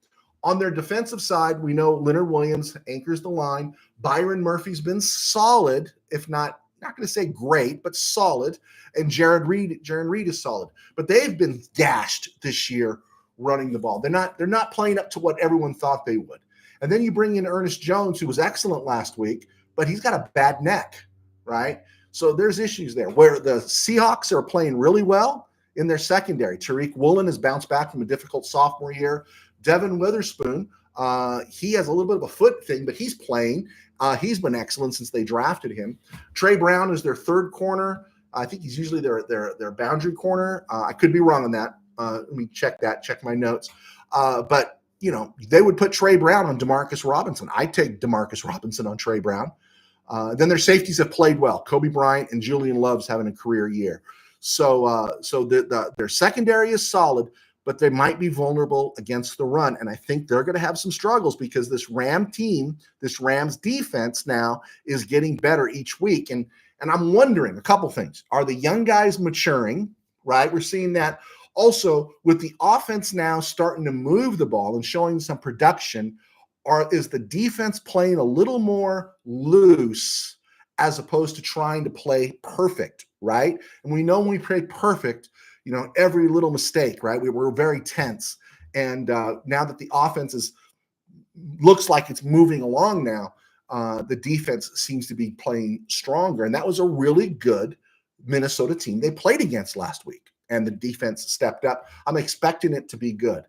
On their defensive side, we know Leonard Williams anchors the line. Byron Murphy's been solid, if not going to say great, but solid. And Jaron Reed is solid. But they've been gashed this year running the ball. They're not playing up to what everyone thought they would. And then you bring in Ernest Jones, who was excellent last week, but he's got a bad neck, right? So there's issues there. Where the Seahawks are playing really well in their secondary. Tariq Woolen has bounced back from a difficult sophomore year. Devin Witherspoon, he has a little bit of a foot thing, but he's playing. He's been excellent since they drafted him. Trey Brown is their 3rd corner. I think he's usually their boundary corner. I could be wrong on that. Let me check my notes. But they would put Trey Brown on Demarcus Robinson. I'd take Demarcus Robinson on Trey Brown. Then their safeties have played well. Kobe Bryant and Julian Love's having a career year. So their secondary is solid, but they might be vulnerable against the run. And I think they're going to have some struggles because this Rams defense now is getting better each week. And I'm wondering a couple things. Are the young guys maturing, right? We're seeing that. Also, with the offense now starting to move the ball and showing some production, is the defense playing a little more loose as opposed to trying to play perfect, right? And we know when we play perfect, every little mistake, right? We're very tense. And now that the offense looks like it's moving along now, the defense seems to be playing stronger. And that was a really good Minnesota team they played against last week. And the defense stepped up. I'm expecting it to be good.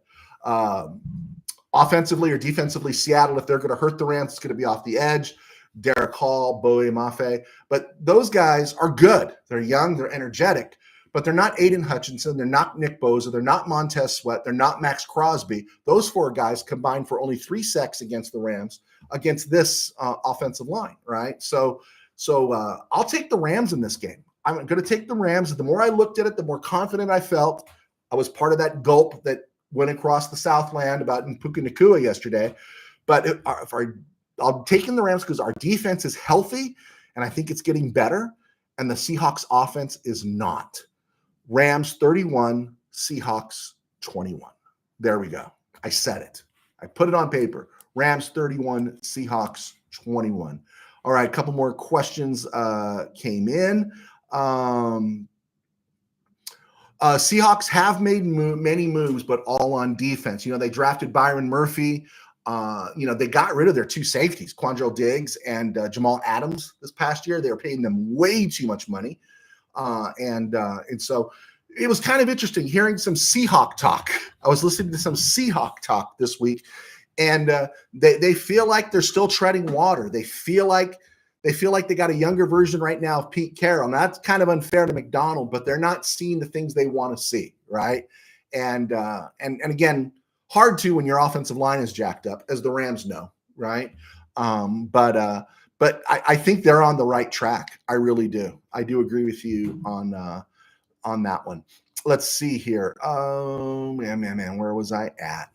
Offensively or defensively, Seattle, if they're going to hurt the Rams, it's going to be off the edge. Derek Hall, Bowie Mafe. But those guys are good. They're young. They're energetic. but they're not Aiden Hutchinson. They're not Nick Bosa. They're not Montez Sweat. They're not Max Crosby. Those 4 guys combined for only 3 sacks against the Rams against this offensive line, right? So I'll take the Rams in this game. I'm going to take the Rams. The more I looked at it, the more confident I felt. I was part of that gulp that went across the Southland about Puka Nacua yesterday. But I'm taking the Rams because our defense is healthy, and I think it's getting better, and the Seahawks offense is not. Rams 31, Seahawks 21. There we go. I said it. I put it on paper. Rams 31, Seahawks 21. All right, a couple more questions came in. Seahawks have made many moves, but all on defense. They drafted Byron Murphy. They got rid of their 2 safeties, Quandrell Diggs and Jamal Adams this past year. They were paying them way too much money. And so it was kind of interesting hearing some Seahawk talk. I was listening to some Seahawk talk this week, and they feel like they're still treading water. They feel like they got a younger version right now of Pete Carroll. And that's kind of unfair to McDonald, but they're not seeing the things they want to see, right? And again, hard to when your offensive line is jacked up, as the Rams know, right? But I think they're on the right track. I really do. I do agree with you on that one. Let's see here. Oh, man, where was I at?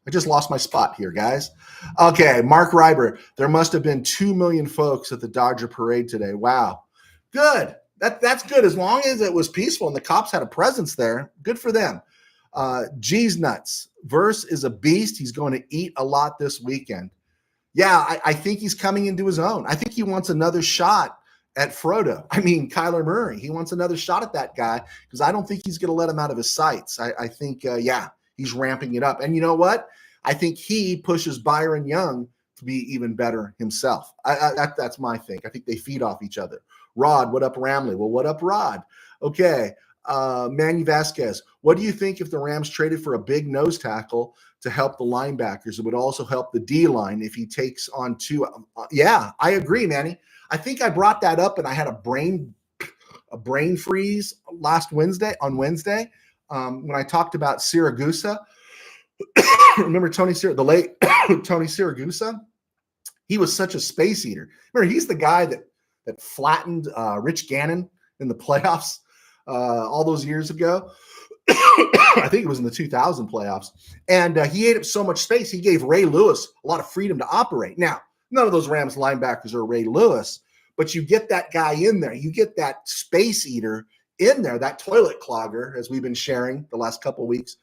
I just lost my spot here, guys. Okay, Mark Reiber. There must have been 2 million folks at the Dodger parade today. Wow. Good. That's good. As long as it was peaceful and the cops had a presence there, good for them. G's nuts. Verse is a beast. He's going to eat a lot this weekend. Yeah, I think he's coming into his own. I think he wants another shot at Kyler Murray. He wants another shot at that guy because I don't think he's going to let him out of his sights. I think, he's ramping it up. And you know what? I think he pushes Byron Young to be even better himself. That's my thing. I think they feed off each other. Rod, what up, Ramley? Well, what up, Rod? Okay. Manny Vasquez, what do you think if the Rams traded for a big nose tackle to help the linebackers? It would also help the D-line if he takes on 2. Yeah, I agree, Manny. I think I brought that up, and I had a brain freeze on Wednesday when I talked about Siragusa. Remember the late Tony Siragusa? He was such a space eater. Remember, he's the guy that flattened Rich Gannon in the playoffs all those years ago. I think it was in the 2000 playoffs. And he ate up so much space, he gave Ray Lewis a lot of freedom to operate. Now, none of those Rams linebackers are Ray Lewis, but you get that guy in there. You get that space eater in there, that toilet clogger, as we've been sharing the last couple of weeks,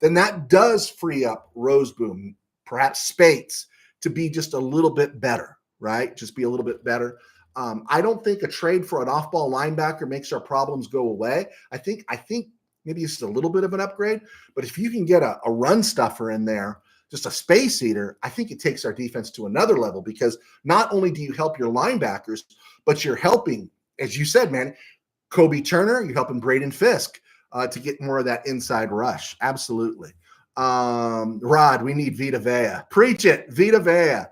then that does free up Roseboom, perhaps Spates, to be just a little bit better, right? Just be a little bit better. I don't think a trade for an off-ball linebacker makes our problems go away. I think maybe it's a little bit of an upgrade, but if you can get a run stuffer in there, just a space eater, I think it takes our defense to another level because not only do you help your linebackers, but you're helping, as you said, man, Kobe Turner, you're helping Braden Fisk to get more of that inside rush. Absolutely. Rod, we need Vita Vea. Preach it, Vita Vea.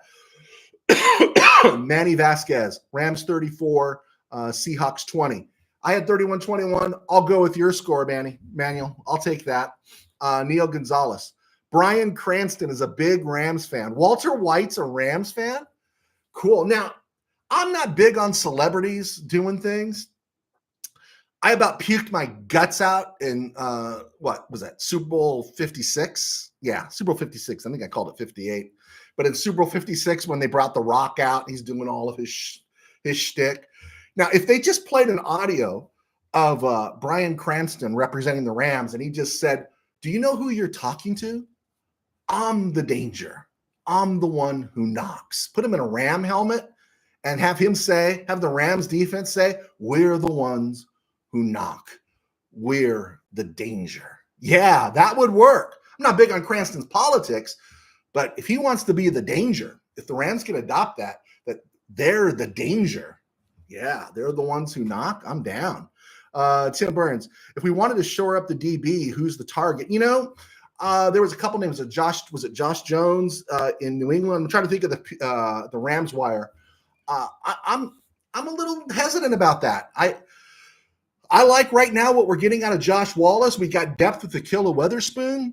Manny Vasquez, Rams 34, Seahawks 20. I had 31-21. I'll go with your score, Manuel. I'll take that. Neil Gonzalez. Brian Cranston is a big Rams fan. Walter White's a Rams fan? Cool. Now, I'm not big on celebrities doing things. I about puked my guts out in, what was that, Super Bowl 56? Yeah, Super Bowl 56. I think I called it 58. But in Super Bowl 56, when they brought The Rock out, he's doing all of his shtick. Now, if they just played an audio of Brian Cranston representing the Rams, and he just said, do you know who you're talking to? I'm the danger. I'm the one who knocks. Put him in a Ram helmet and have the Rams defense say, we're the ones who knock. We're the danger. Yeah, that would work. I'm not big on Cranston's politics, but if he wants to be the danger, if the Rams can adopt that they're the danger, yeah, they're the ones who knock, I'm down. Tim Burns, if we wanted to shore up the DB, who's the target? There was a couple names. Was it Josh Jones in New England? I'm trying to think of the Rams wire. I'm a little hesitant about that. I like right now what we're getting out of Josh Wallace. We got depth with Akilla Weatherspoon.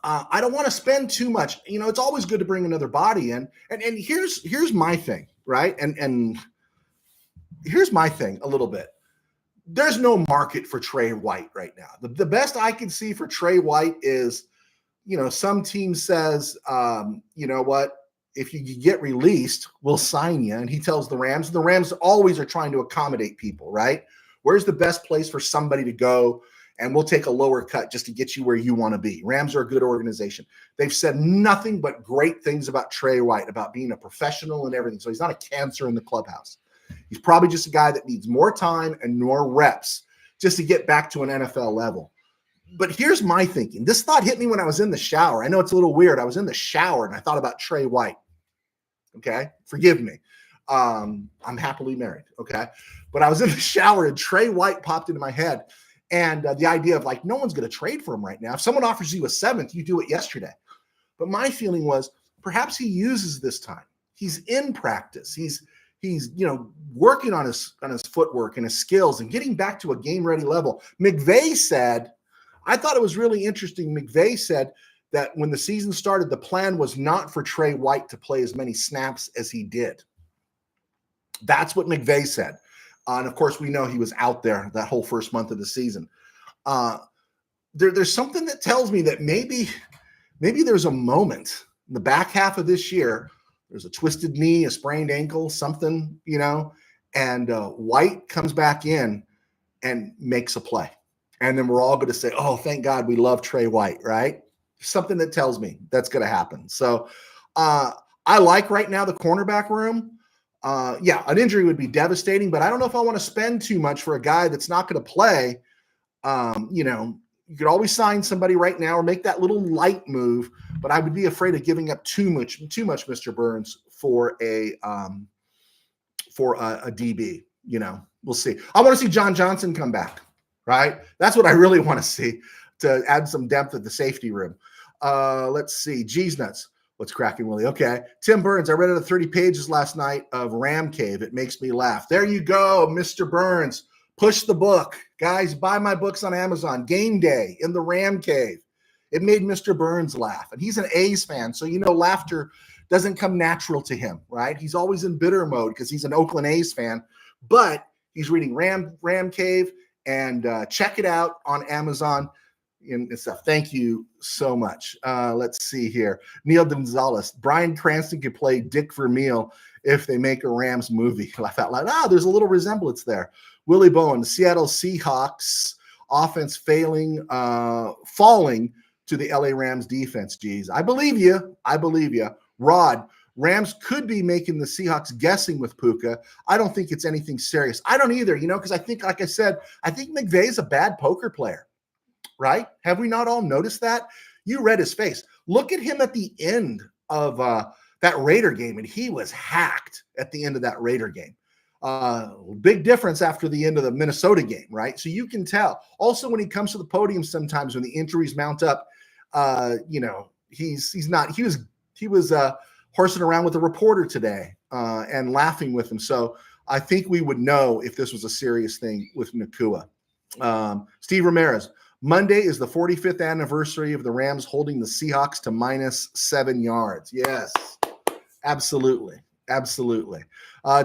I don't want to spend too much. It's always good to bring another body in. And here's my thing, right? And here's my thing a little bit. There's no market for Trey White right now. The best I can see for Trey White is, some team says, you know what? If you get released, we'll sign you. And he tells the Rams always are trying to accommodate people, right? Where's the best place for somebody to go? And we'll take a lower cut just to get you where you want to be. Rams are a good organization. They've said nothing but great things about Trey White, about being a professional and everything. So he's not a cancer in the clubhouse. He's probably just a guy that needs more time and more reps just to get back to an NFL level. But here's my thinking. This thought hit me when I was in the shower. I know it's a little weird. I was in the shower and I thought about Trey White. Okay? Forgive me. I'm happily married. Okay? But I was in the shower and Trey White popped into my head. And the idea of no one's going to trade for him right now. If someone offers you a 7th, you do it yesterday. But my feeling was perhaps he uses this time. He's in practice. He's working on his footwork and his skills and getting back to a game-ready level. McVay said, I thought it was really interesting. McVay said that when the season started, the plan was not for Trey White to play as many snaps as he did. That's what McVay said. And of course, we know he was out there that whole first month of the season. There's something that tells me that maybe there's a moment in the back half of this year. There's a twisted knee, a sprained ankle, something, and White comes back in and makes a play. And then we're all going to say, oh, thank God we love Trey White, right? Something that tells me that's going to happen. So I like right now the cornerback room. An injury would be devastating, but I don't know if I want to spend too much for a guy that's not going to play. You could always sign somebody right now or make that little light move, but I would be afraid of giving up too much, Mr. Burns, for a DB. We'll see. I want to see John Johnson come back, right? That's what I really want to see to add some depth at the safety room. Let's see. G's nuts. What's cracking, Willie? Okay. Tim Burns, I read it at 30 pages last night of RamCave. It makes me laugh. There you go, Mr. Burns. Push the book. Guys, buy my books on Amazon. Game Day in the RamCave. It made Mr. Burns laugh. And he's an A's fan, so laughter doesn't come natural to him, right? He's always in bitter mode because he's an Oakland A's fan. But he's reading RamCave, and check it out on Amazon and stuff. Thank you so much. Let's see here. Neil Gonzalez. Bryan Cranston could play Dick Vermeil if they make a Rams movie. Laugh out loud. There's a little resemblance there. Willie Bowen, the Seattle Seahawks offense falling to the LA Rams defense. Geez, I believe you. Rod, Rams could be making the Seahawks guessing with Puka. I don't think it's anything serious. I don't either, because I think, like I said, I think McVay's a bad poker player. Right? Have we not all noticed that? You read his face. Look at him at the end of that Raider game, and he was hacked at the end of that Raider game. Big difference after the end of the Minnesota game, right? So you can tell. Also, when he comes to the podium, sometimes when the injuries mount up, he's not. He was horsing around with a reporter today and laughing with him. So I think we would know if this was a serious thing with Nakua. Steve Ramirez. Monday is the 45th anniversary of the Rams holding the Seahawks to -7 yards. Yes, absolutely.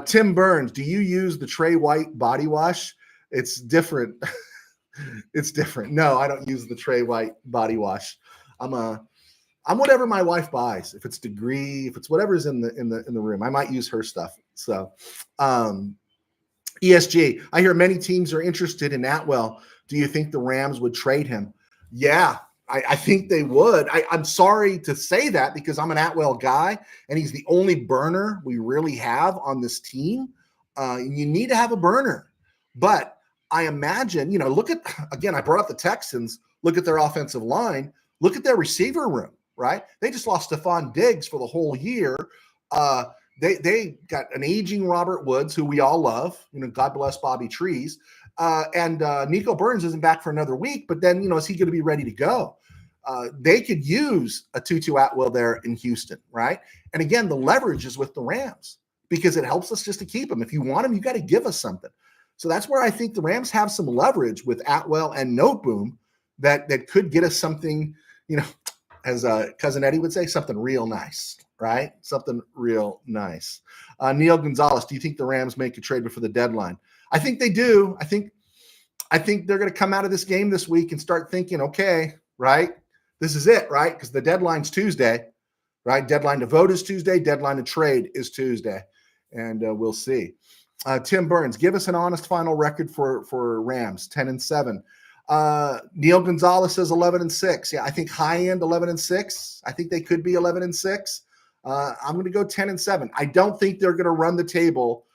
Tim Burns, do you use the Trey White body wash? It's different. It's different. No, I don't use the Trey White body wash. I'm whatever my wife buys. If it's Degree, if it's whatever's in the room, I might use her stuff. So, ESG, I hear many teams are interested in Atwell. Do you think the Rams would trade him? Yeah, I think they would. I'm sorry to say that because I'm an Atwell guy, and he's the only burner we really have on this team. You need to have a burner. But I imagine, look at, again, I brought up the Texans. Look at their offensive line. Look at their receiver room, right? They just lost Stephon Diggs for the whole year. They got an aging Robert Woods, who we all love. God bless Bobby Trees. And Nico Burns isn't back for another week, but then, is he going to be ready to go? They could use a Tutu Atwell there in Houston, right? And again, the leverage is with the Rams because it helps us just to keep him. If you want him, you got to give us something. So that's where I think the Rams have some leverage with Atwell and Noteboom that could get us something, as Cousin Eddie would say, something real nice, right? Something real nice. Neil Gonzalez, do you think the Rams make a trade before the deadline? I think they do. I think they're going to come out of this game this week and start thinking, okay, right, this is it, right? Because the deadline's Tuesday, right? Deadline to vote is Tuesday. Deadline to trade is Tuesday. And we'll see. Tim Burns, give us an honest final record for Rams, 10-7. Neil Gonzalez says 11-6. Yeah, I think high end 11-6. I think they could be 11-6. I'm going to go 10-7. I don't think they're going to run the table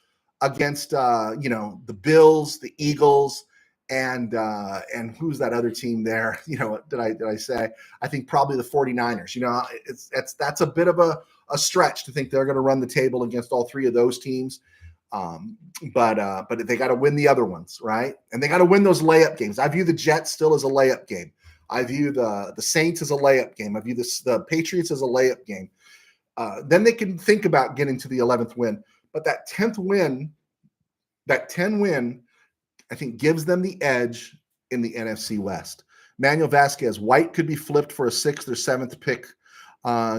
against the Bills, the Eagles, and who's that other team there? Did I say? I think probably the 49ers. That's a bit of a stretch to think they're going to run the table against all three of those teams. But they got to win the other ones, right? And they got to win those layup games. I view the Jets still as a layup game. I view the Saints as a layup game. I view the Patriots as a layup game. Then they can think about getting to the 11th win. But that 10th win, that 10 win, I think gives them the edge in the NFC West. Manuel Vasquez, White could be flipped for a 6th or 7th pick.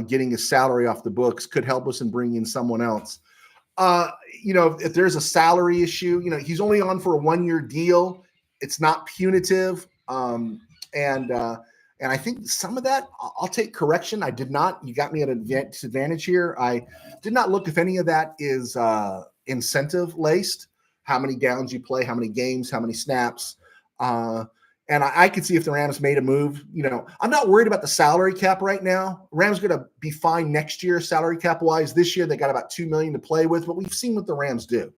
Getting his salary off the books could help us in bringing in someone else. If there's a salary issue, he's only on for a 1-year deal. It's not punitive. And I think some of that, I'll take correction. I did not, you got me at an disadvantage here. I did not look if any of that is incentive laced, how many downs you play, how many games, how many snaps. And I could see if the Rams made a move. I'm not worried about the salary cap right now. Rams going to be fine next year, salary cap wise. This year they got about $2 million to play with, but we've seen what the Rams do.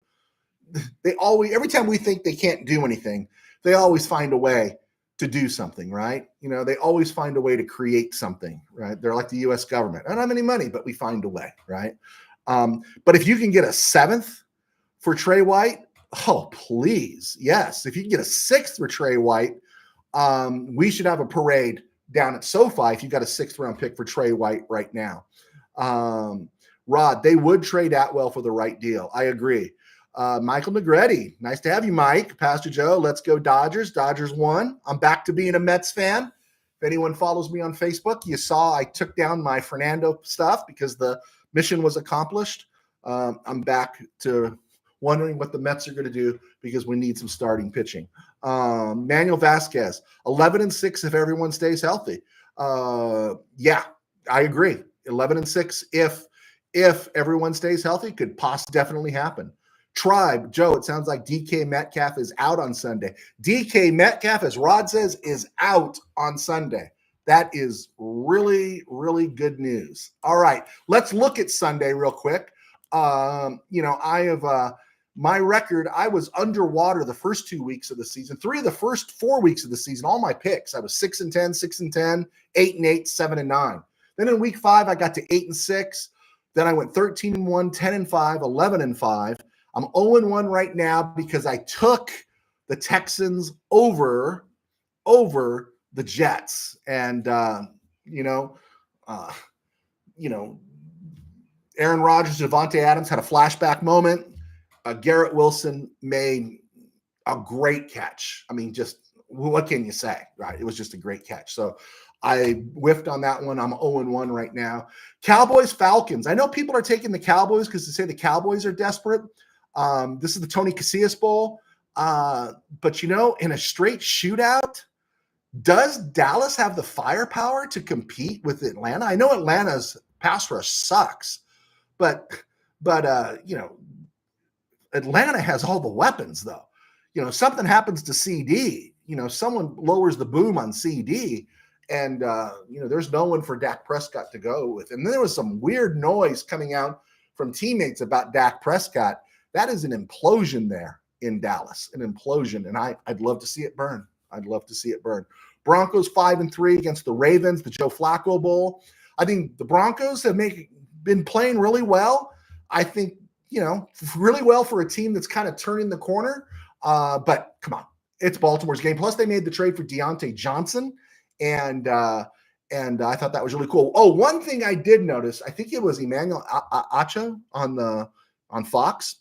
They always, every time we think they can't do anything, they always find a way to do something, right? They always find a way to create something, right? They're like the U.S. government. I don't have any money, but we find a way, right? But if you can get a 7th for Trey White, oh, please, yes. If you can get a 6th for Trey White, we should have a parade down at SoFi if you got a 6th round pick for Trey White right now. Rod, they would trade Atwell for the right deal. I agree. Michael Negretti, nice to have you, Mike. Pastor Joe, let's go Dodgers. Dodgers won. I'm back to being a Mets fan. If anyone follows me on Facebook, you saw I took down my Fernando stuff because the mission was accomplished. I'm back to wondering what the Mets are going to do because we need some starting pitching. Manuel Vasquez, 11-6 if everyone stays healthy. Yeah, I agree. 11-6 if everyone stays healthy could definitely happen. Tribe, Joe, it sounds like DK Metcalf is out on Sunday. DK Metcalf, as Rod says, is out on Sunday. That is really, really good news. All right, let's look at Sunday real quick. I have my record, I was underwater the first 2 weeks of the season. 3 of the first 4 weeks of the season, all my picks, I was 6-10, 6-10, 8-8, 7-9. Then in week 5, I got to 8-6. Then I went 13-1, 10-5, 11-5. I'm 0-1 right now because I took the Texans over the Jets. And, Aaron Rodgers, Devontae Adams had a flashback moment. Garrett Wilson made a great catch. I mean, just what can you say, right? It was just a great catch. So I whiffed on that one. I'm 0-1 right now. Cowboys, Falcons. I know people are taking the Cowboys because they say the Cowboys are desperate. This is the Tony Casillas Bowl. But, in a straight shootout, does Dallas have the firepower to compete with Atlanta? I know Atlanta's pass rush sucks, but Atlanta has all the weapons, though. Something happens to CD. Someone lowers the boom on CD, and there's no one for Dak Prescott to go with. And then there was some weird noise coming out from teammates about Dak Prescott. That is an implosion there in Dallas, an implosion, and I'd love to see it burn. I'd love to see it burn. Broncos 5-3 against the Ravens, the Joe Flacco Bowl. I think the Broncos have been playing really well. I think, really well for a team that's kind of turning the corner. But come on, it's Baltimore's game. Plus, they made the trade for Deontay Johnson, and I thought that was really cool. Oh, one thing I did notice, I think it was Emmanuel Acho on Fox.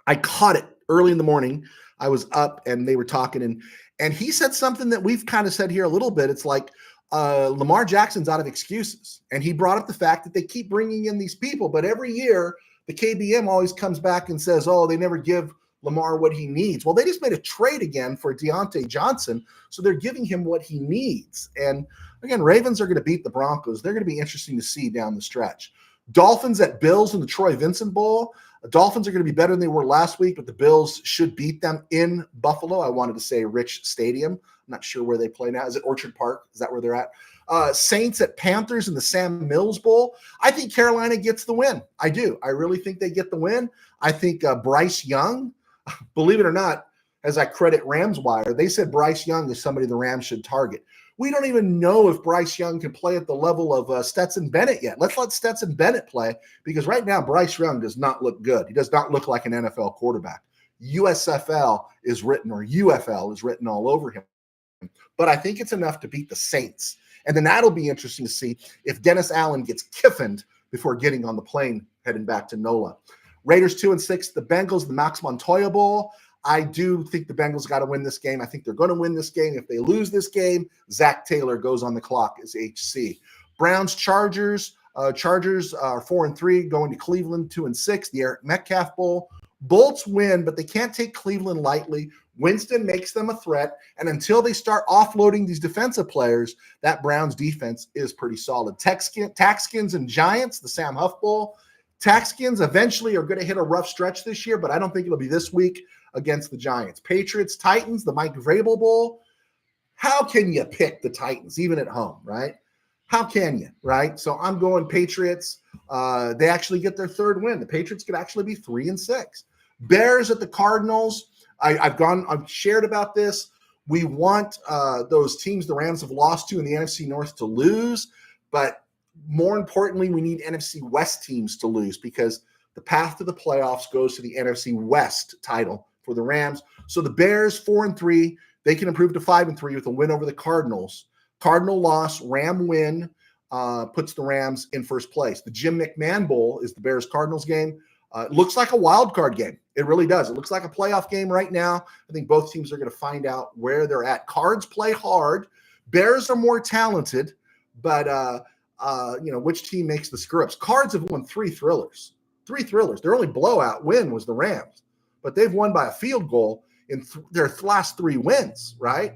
I caught it early in the morning. I was up and they were talking, and he said something that we've kind of said here a little bit. It's like Lamar Jackson's out of excuses. And he brought up the fact that they keep bringing in these people, but every year the KBM always comes back and says, oh, they never give Lamar what he needs. Well, they just made a trade again for Deontay Johnson, so they're giving him what he needs. And again, Ravens are going to beat the Broncos. They're going to be interesting to see down the stretch. Dolphins at Bills in the Troy Vincent Bowl. The Dolphins are going to be better than they were last week, but the Bills should beat them in Buffalo. I wanted to say Rich Stadium. I'm not sure where they play now. Is it Orchard Park? Is that where they're at? Saints at Panthers in the Sam Mills Bowl. I think Carolina gets the win. I do. I really think they get the win. I think Bryce Young, believe it or not, as I credit Rams Wire, they said Bryce Young is somebody the Rams should target. We don't even know if Bryce Young can play at the level of Stetson Bennett yet. Let's let Stetson Bennett play, because right now Bryce Young does not look good. He does not look like an NFL quarterback. USFL is written, or UFL is written all over him. But I think it's enough to beat the Saints. And then that'll be interesting to see if Dennis Allen gets kiffined before getting on the plane heading back to NOLA. Raiders 2-6, the Bengals, the Max Montoya Bowl. I do think the Bengals got to win this game. I think they're going to win this game. If they lose this game, Zach Taylor goes on the clock as HC. Browns, Chargers. Chargers are 4-3, going to Cleveland 2-6. The Eric Metcalf Bowl. Bolts win, but they can't take Cleveland lightly. Winston makes them a threat, and until they start offloading these defensive players, that Browns defense is pretty solid. Taxkins and Giants, the Sam Huff Bowl. Taxkins eventually are going to hit a rough stretch this year, but I don't think it'll be this week against the Giants. Patriots, Titans, the Mike Vrabel Bowl. How can you pick the Titans, even at home, right? How can you, right? So I'm going Patriots. They actually get their third win. The Patriots could actually be 3-6. Bears at the Cardinals. I've shared about this. We want those teams the Rams have lost to in the NFC North to lose, but more importantly, we need NFC West teams to lose, because the path to the playoffs goes to the NFC West title for the Rams. So the Bears 4-3, they can improve to 5-3 with a win over the Cardinals. Cardinal loss, Ram win, puts the Rams in first place. The Jim McMahon Bowl is the Bears-Cardinals game. It looks like a wild card game. It really does. It looks like a playoff game right now. I think both teams are going to find out where they're at. Cards play hard. Bears are more talented, but which team makes the screw-ups? Cards have won 3 thrillers. 3 thrillers. Their only blowout win was the Rams, but they've won by a field goal in their last 3 wins, right?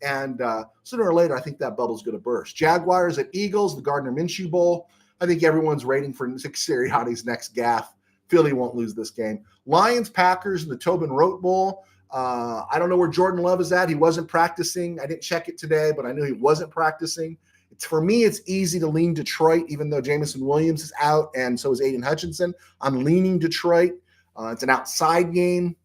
And sooner or later, I think that bubble's going to burst. Jaguars at Eagles, the Gardner Minshew Bowl. I think everyone's waiting for Nick Sirianni's next gaffe. Philly won't lose this game. Lions, Packers, and the Tobin Rote Bowl. I don't know where Jordan Love is at. He wasn't practicing. I didn't check it today, but I knew he wasn't practicing. For me, it's easy to lean Detroit, even though Jameson Williams is out and so is Aiden Hutchinson. I'm leaning Detroit. It's an outside game,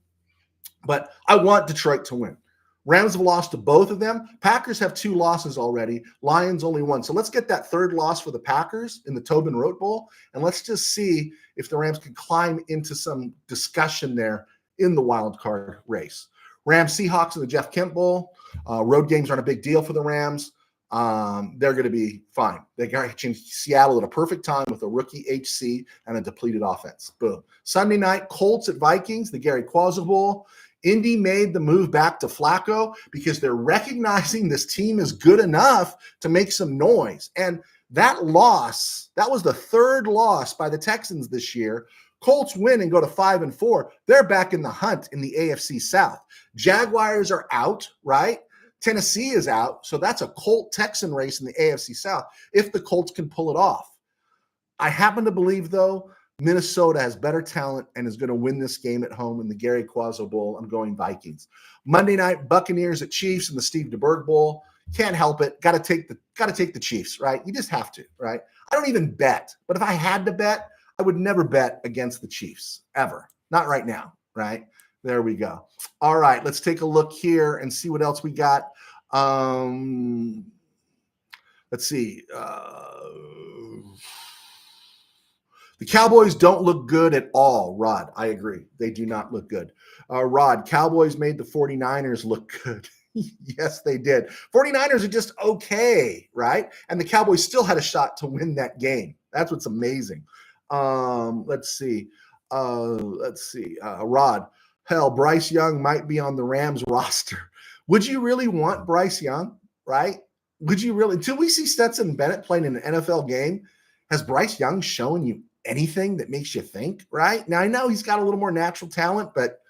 but I want Detroit to win. Rams have lost to both of them. Packers have 2 losses already. Lions only 1. So let's get that third loss for the Packers in the Tobin Rote Bowl, and let's just see if the Rams can climb into some discussion there in the wild card race. Rams, Seahawks in the Jeff Kemp Bowl. Road games aren't a big deal for the Rams. They're going to be fine. They got in Seattle at a perfect time with a rookie HC and a depleted offense. Boom. Sunday night, Colts at Vikings, the Gary Quazza Bowl. Indy made the move back to Flacco because they're recognizing this team is good enough to make some noise. And that loss, that was the 3rd loss by the Texans this year. Colts win and go to 5-4. They're back in the hunt in the AFC South. Jaguars are out, right? Tennessee is out. So that's a Colt-Texan race in the AFC South if the Colts can pull it off. I happen to believe, though, Minnesota has better talent and is going to win this game at home in the Gary Quazza Bowl. I'm going Vikings. Monday night, Buccaneers at Chiefs in the Steve DeBerg Bowl. Can't help it. Got to take the Chiefs, right? You just have to, right? I don't even bet, but if I had to bet, I would never bet against the Chiefs ever. Not right now, right? There we go. All right, let's take a look here and see what else we got. Let's see. The Cowboys don't look good at all, Rod. I agree. They do not look good. Rod, Cowboys made the 49ers look good. Yes, they did. 49ers are just okay, right? And the Cowboys still had a shot to win that game. That's what's amazing. Let's see. Rod, Hell, Bryce Young might be on the Rams roster. Would you really want Bryce Young, right? Would you really? Until we see Stetson Bennett playing in an NFL game, has Bryce Young shown you anything that makes you think, right? Now, I know he's got a little more natural talent, but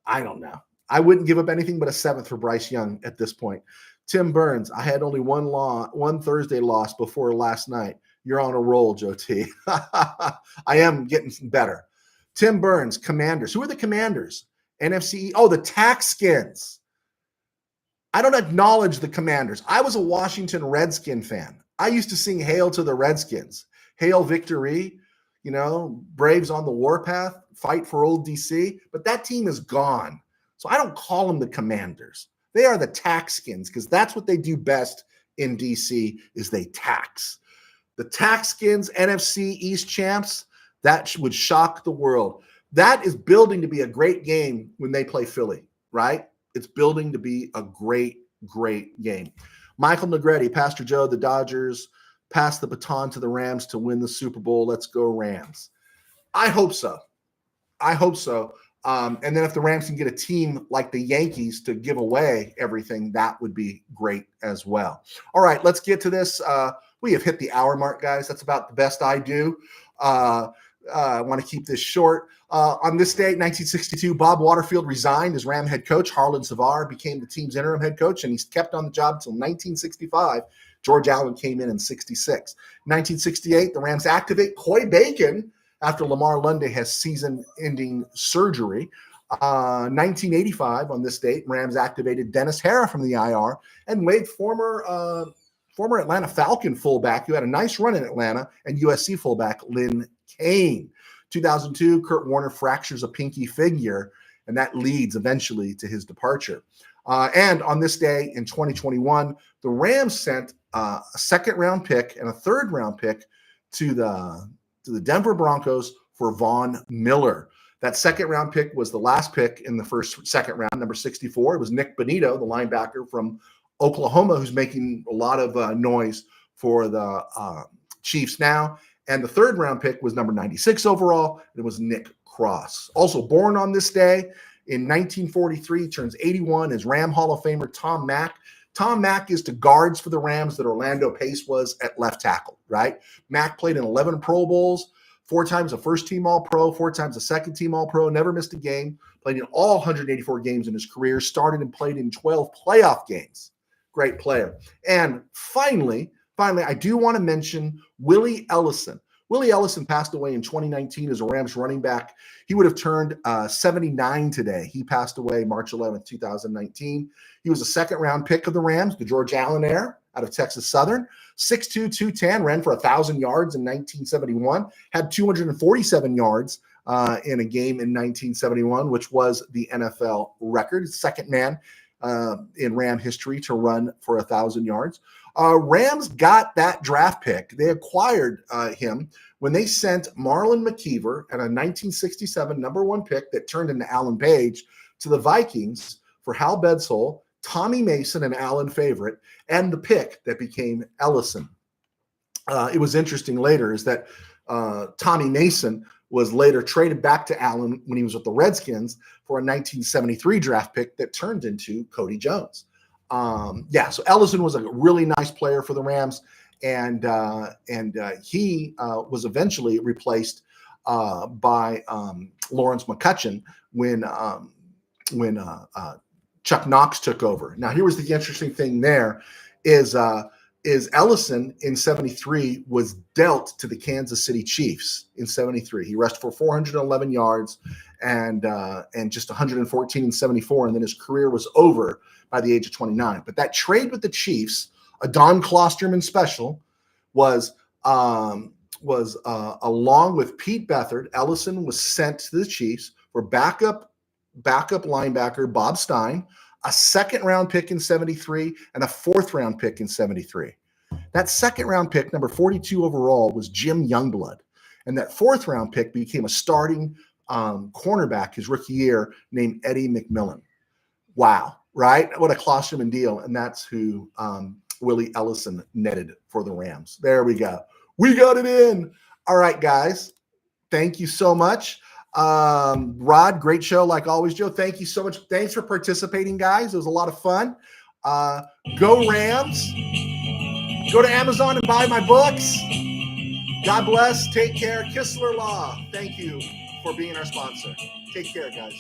I don't know. I wouldn't give up anything but a 7th for Bryce Young at this point. Tim Burns, I had only one Thursday loss before last night. You're on a roll, Joe T. I am getting better. Tim Burns, Commanders. Who are the Commanders? NFC. Oh, the Taxskins. I don't acknowledge the Commanders. I was a Washington Redskin fan. I used to sing Hail to the Redskins. Hail victory, Braves on the warpath, fight for old DC. But that team is gone. So I don't call them the Commanders. They are the Taxskins because that's what they do best in DC is they tax. The Taxskins, NFC East champs, that would shock the world. That is building to be a great game when they play Philly, right? It's building to be a great, great game. Michael Negretti, Pastor Joe, the Dodgers pass the baton to the Rams to win the Super Bowl. Let's go Rams. I hope so. And then if the Rams can get a team like the Yankees to give away everything, that would be great as well. All right, let's get to this. We have hit the hour mark, guys. That's about the best I do. I want to keep this short. On this date, 1962, Bob Waterfield resigned as Ram head coach. Harlan Savar became the team's interim head coach, and he's kept on the job until 1965. George Allen came in 66. 1968, the Rams activate Coy Bacon after Lamar Lundy has season-ending surgery. 1985, on this date, Rams activated Dennis Hara from the IR and waived former Atlanta Falcon fullback who had a nice run in Atlanta and USC fullback Lynn Kane. 2002, Kurt Warner fractures a pinky figure, and that leads eventually to his departure. And on this day in 2021, the Rams sent a second-round pick and a third-round pick to the Denver Broncos for Von Miller. That second-round pick was the last pick in the second round, number 64. It was Nick Bonito, the linebacker from Oklahoma, who's making a lot of noise for the Chiefs now. And the third-round pick was number 96 overall, and it was Nick Cross. Also born on this day in 1943, turns 81, is Ram Hall of Famer Tom Mack. Tom Mack is to guards for the Rams that Orlando Pace was at left tackle, right? Mack played in 11 Pro Bowls, 4 times a first-team All-Pro, 4 times a second-team All-Pro, never missed a game, played in all 184 games in his career, started and played in 12 playoff games. Great player. And finally, I do want to mention Willie Ellison. Willie Ellison passed away in 2019 as a Rams running back. He would have turned 79 today. He passed away March 11th, 2019. He was a second-round pick of the Rams, the George Allen era, out of Texas Southern. 6'2", 210, ran for 1,000 yards in 1971, had 247 yards in a game in 1971, which was the NFL record. Second man in Ram history to run for 1,000 yards. Rams got that draft pick. They acquired him when they sent Marlon McKeever and a 1967 number 1 pick that turned into Alan Page to the Vikings for Hal Bedsole, Tommy Mason, and Alan Favorite, and the pick that became Ellison. It was interesting later is that Tommy Mason was later traded back to Allen when he was with the Redskins for a 1973 draft pick that turned into Cody Jones. So Ellison was a really nice player for the Rams, and he was eventually replaced by Lawrence McCutcheon when Chuck Knox took over. Now, here was the interesting thing there is Ellison in 73 was dealt to the Kansas City Chiefs in 73. He rushed for 411 yards and just 114 in 74, and then his career was over by the age of 29. But that trade with the Chiefs, a Don Klosterman special, was along with Pete Beathard. Ellison was sent to the Chiefs for backup linebacker Bob Stein, a second-round pick in 73, and a fourth-round pick in 73. That second-round pick, number 42 overall, was Jim Youngblood. And that fourth-round pick became a starting cornerback his rookie year named Eddie McMillan. Wow, right? What a Klosterman deal. And that's who Willie Ellison netted for the Rams. There we go. We got it in. All right, guys. Thank you so much. Rod, great show like always, Joe. Thank you so much. Thanks for participating, guys. It was a lot of fun. Go Rams. Go to Amazon and buy my books. God bless. Take care. Kistler Law. Thank you for being our sponsor. Take care, guys.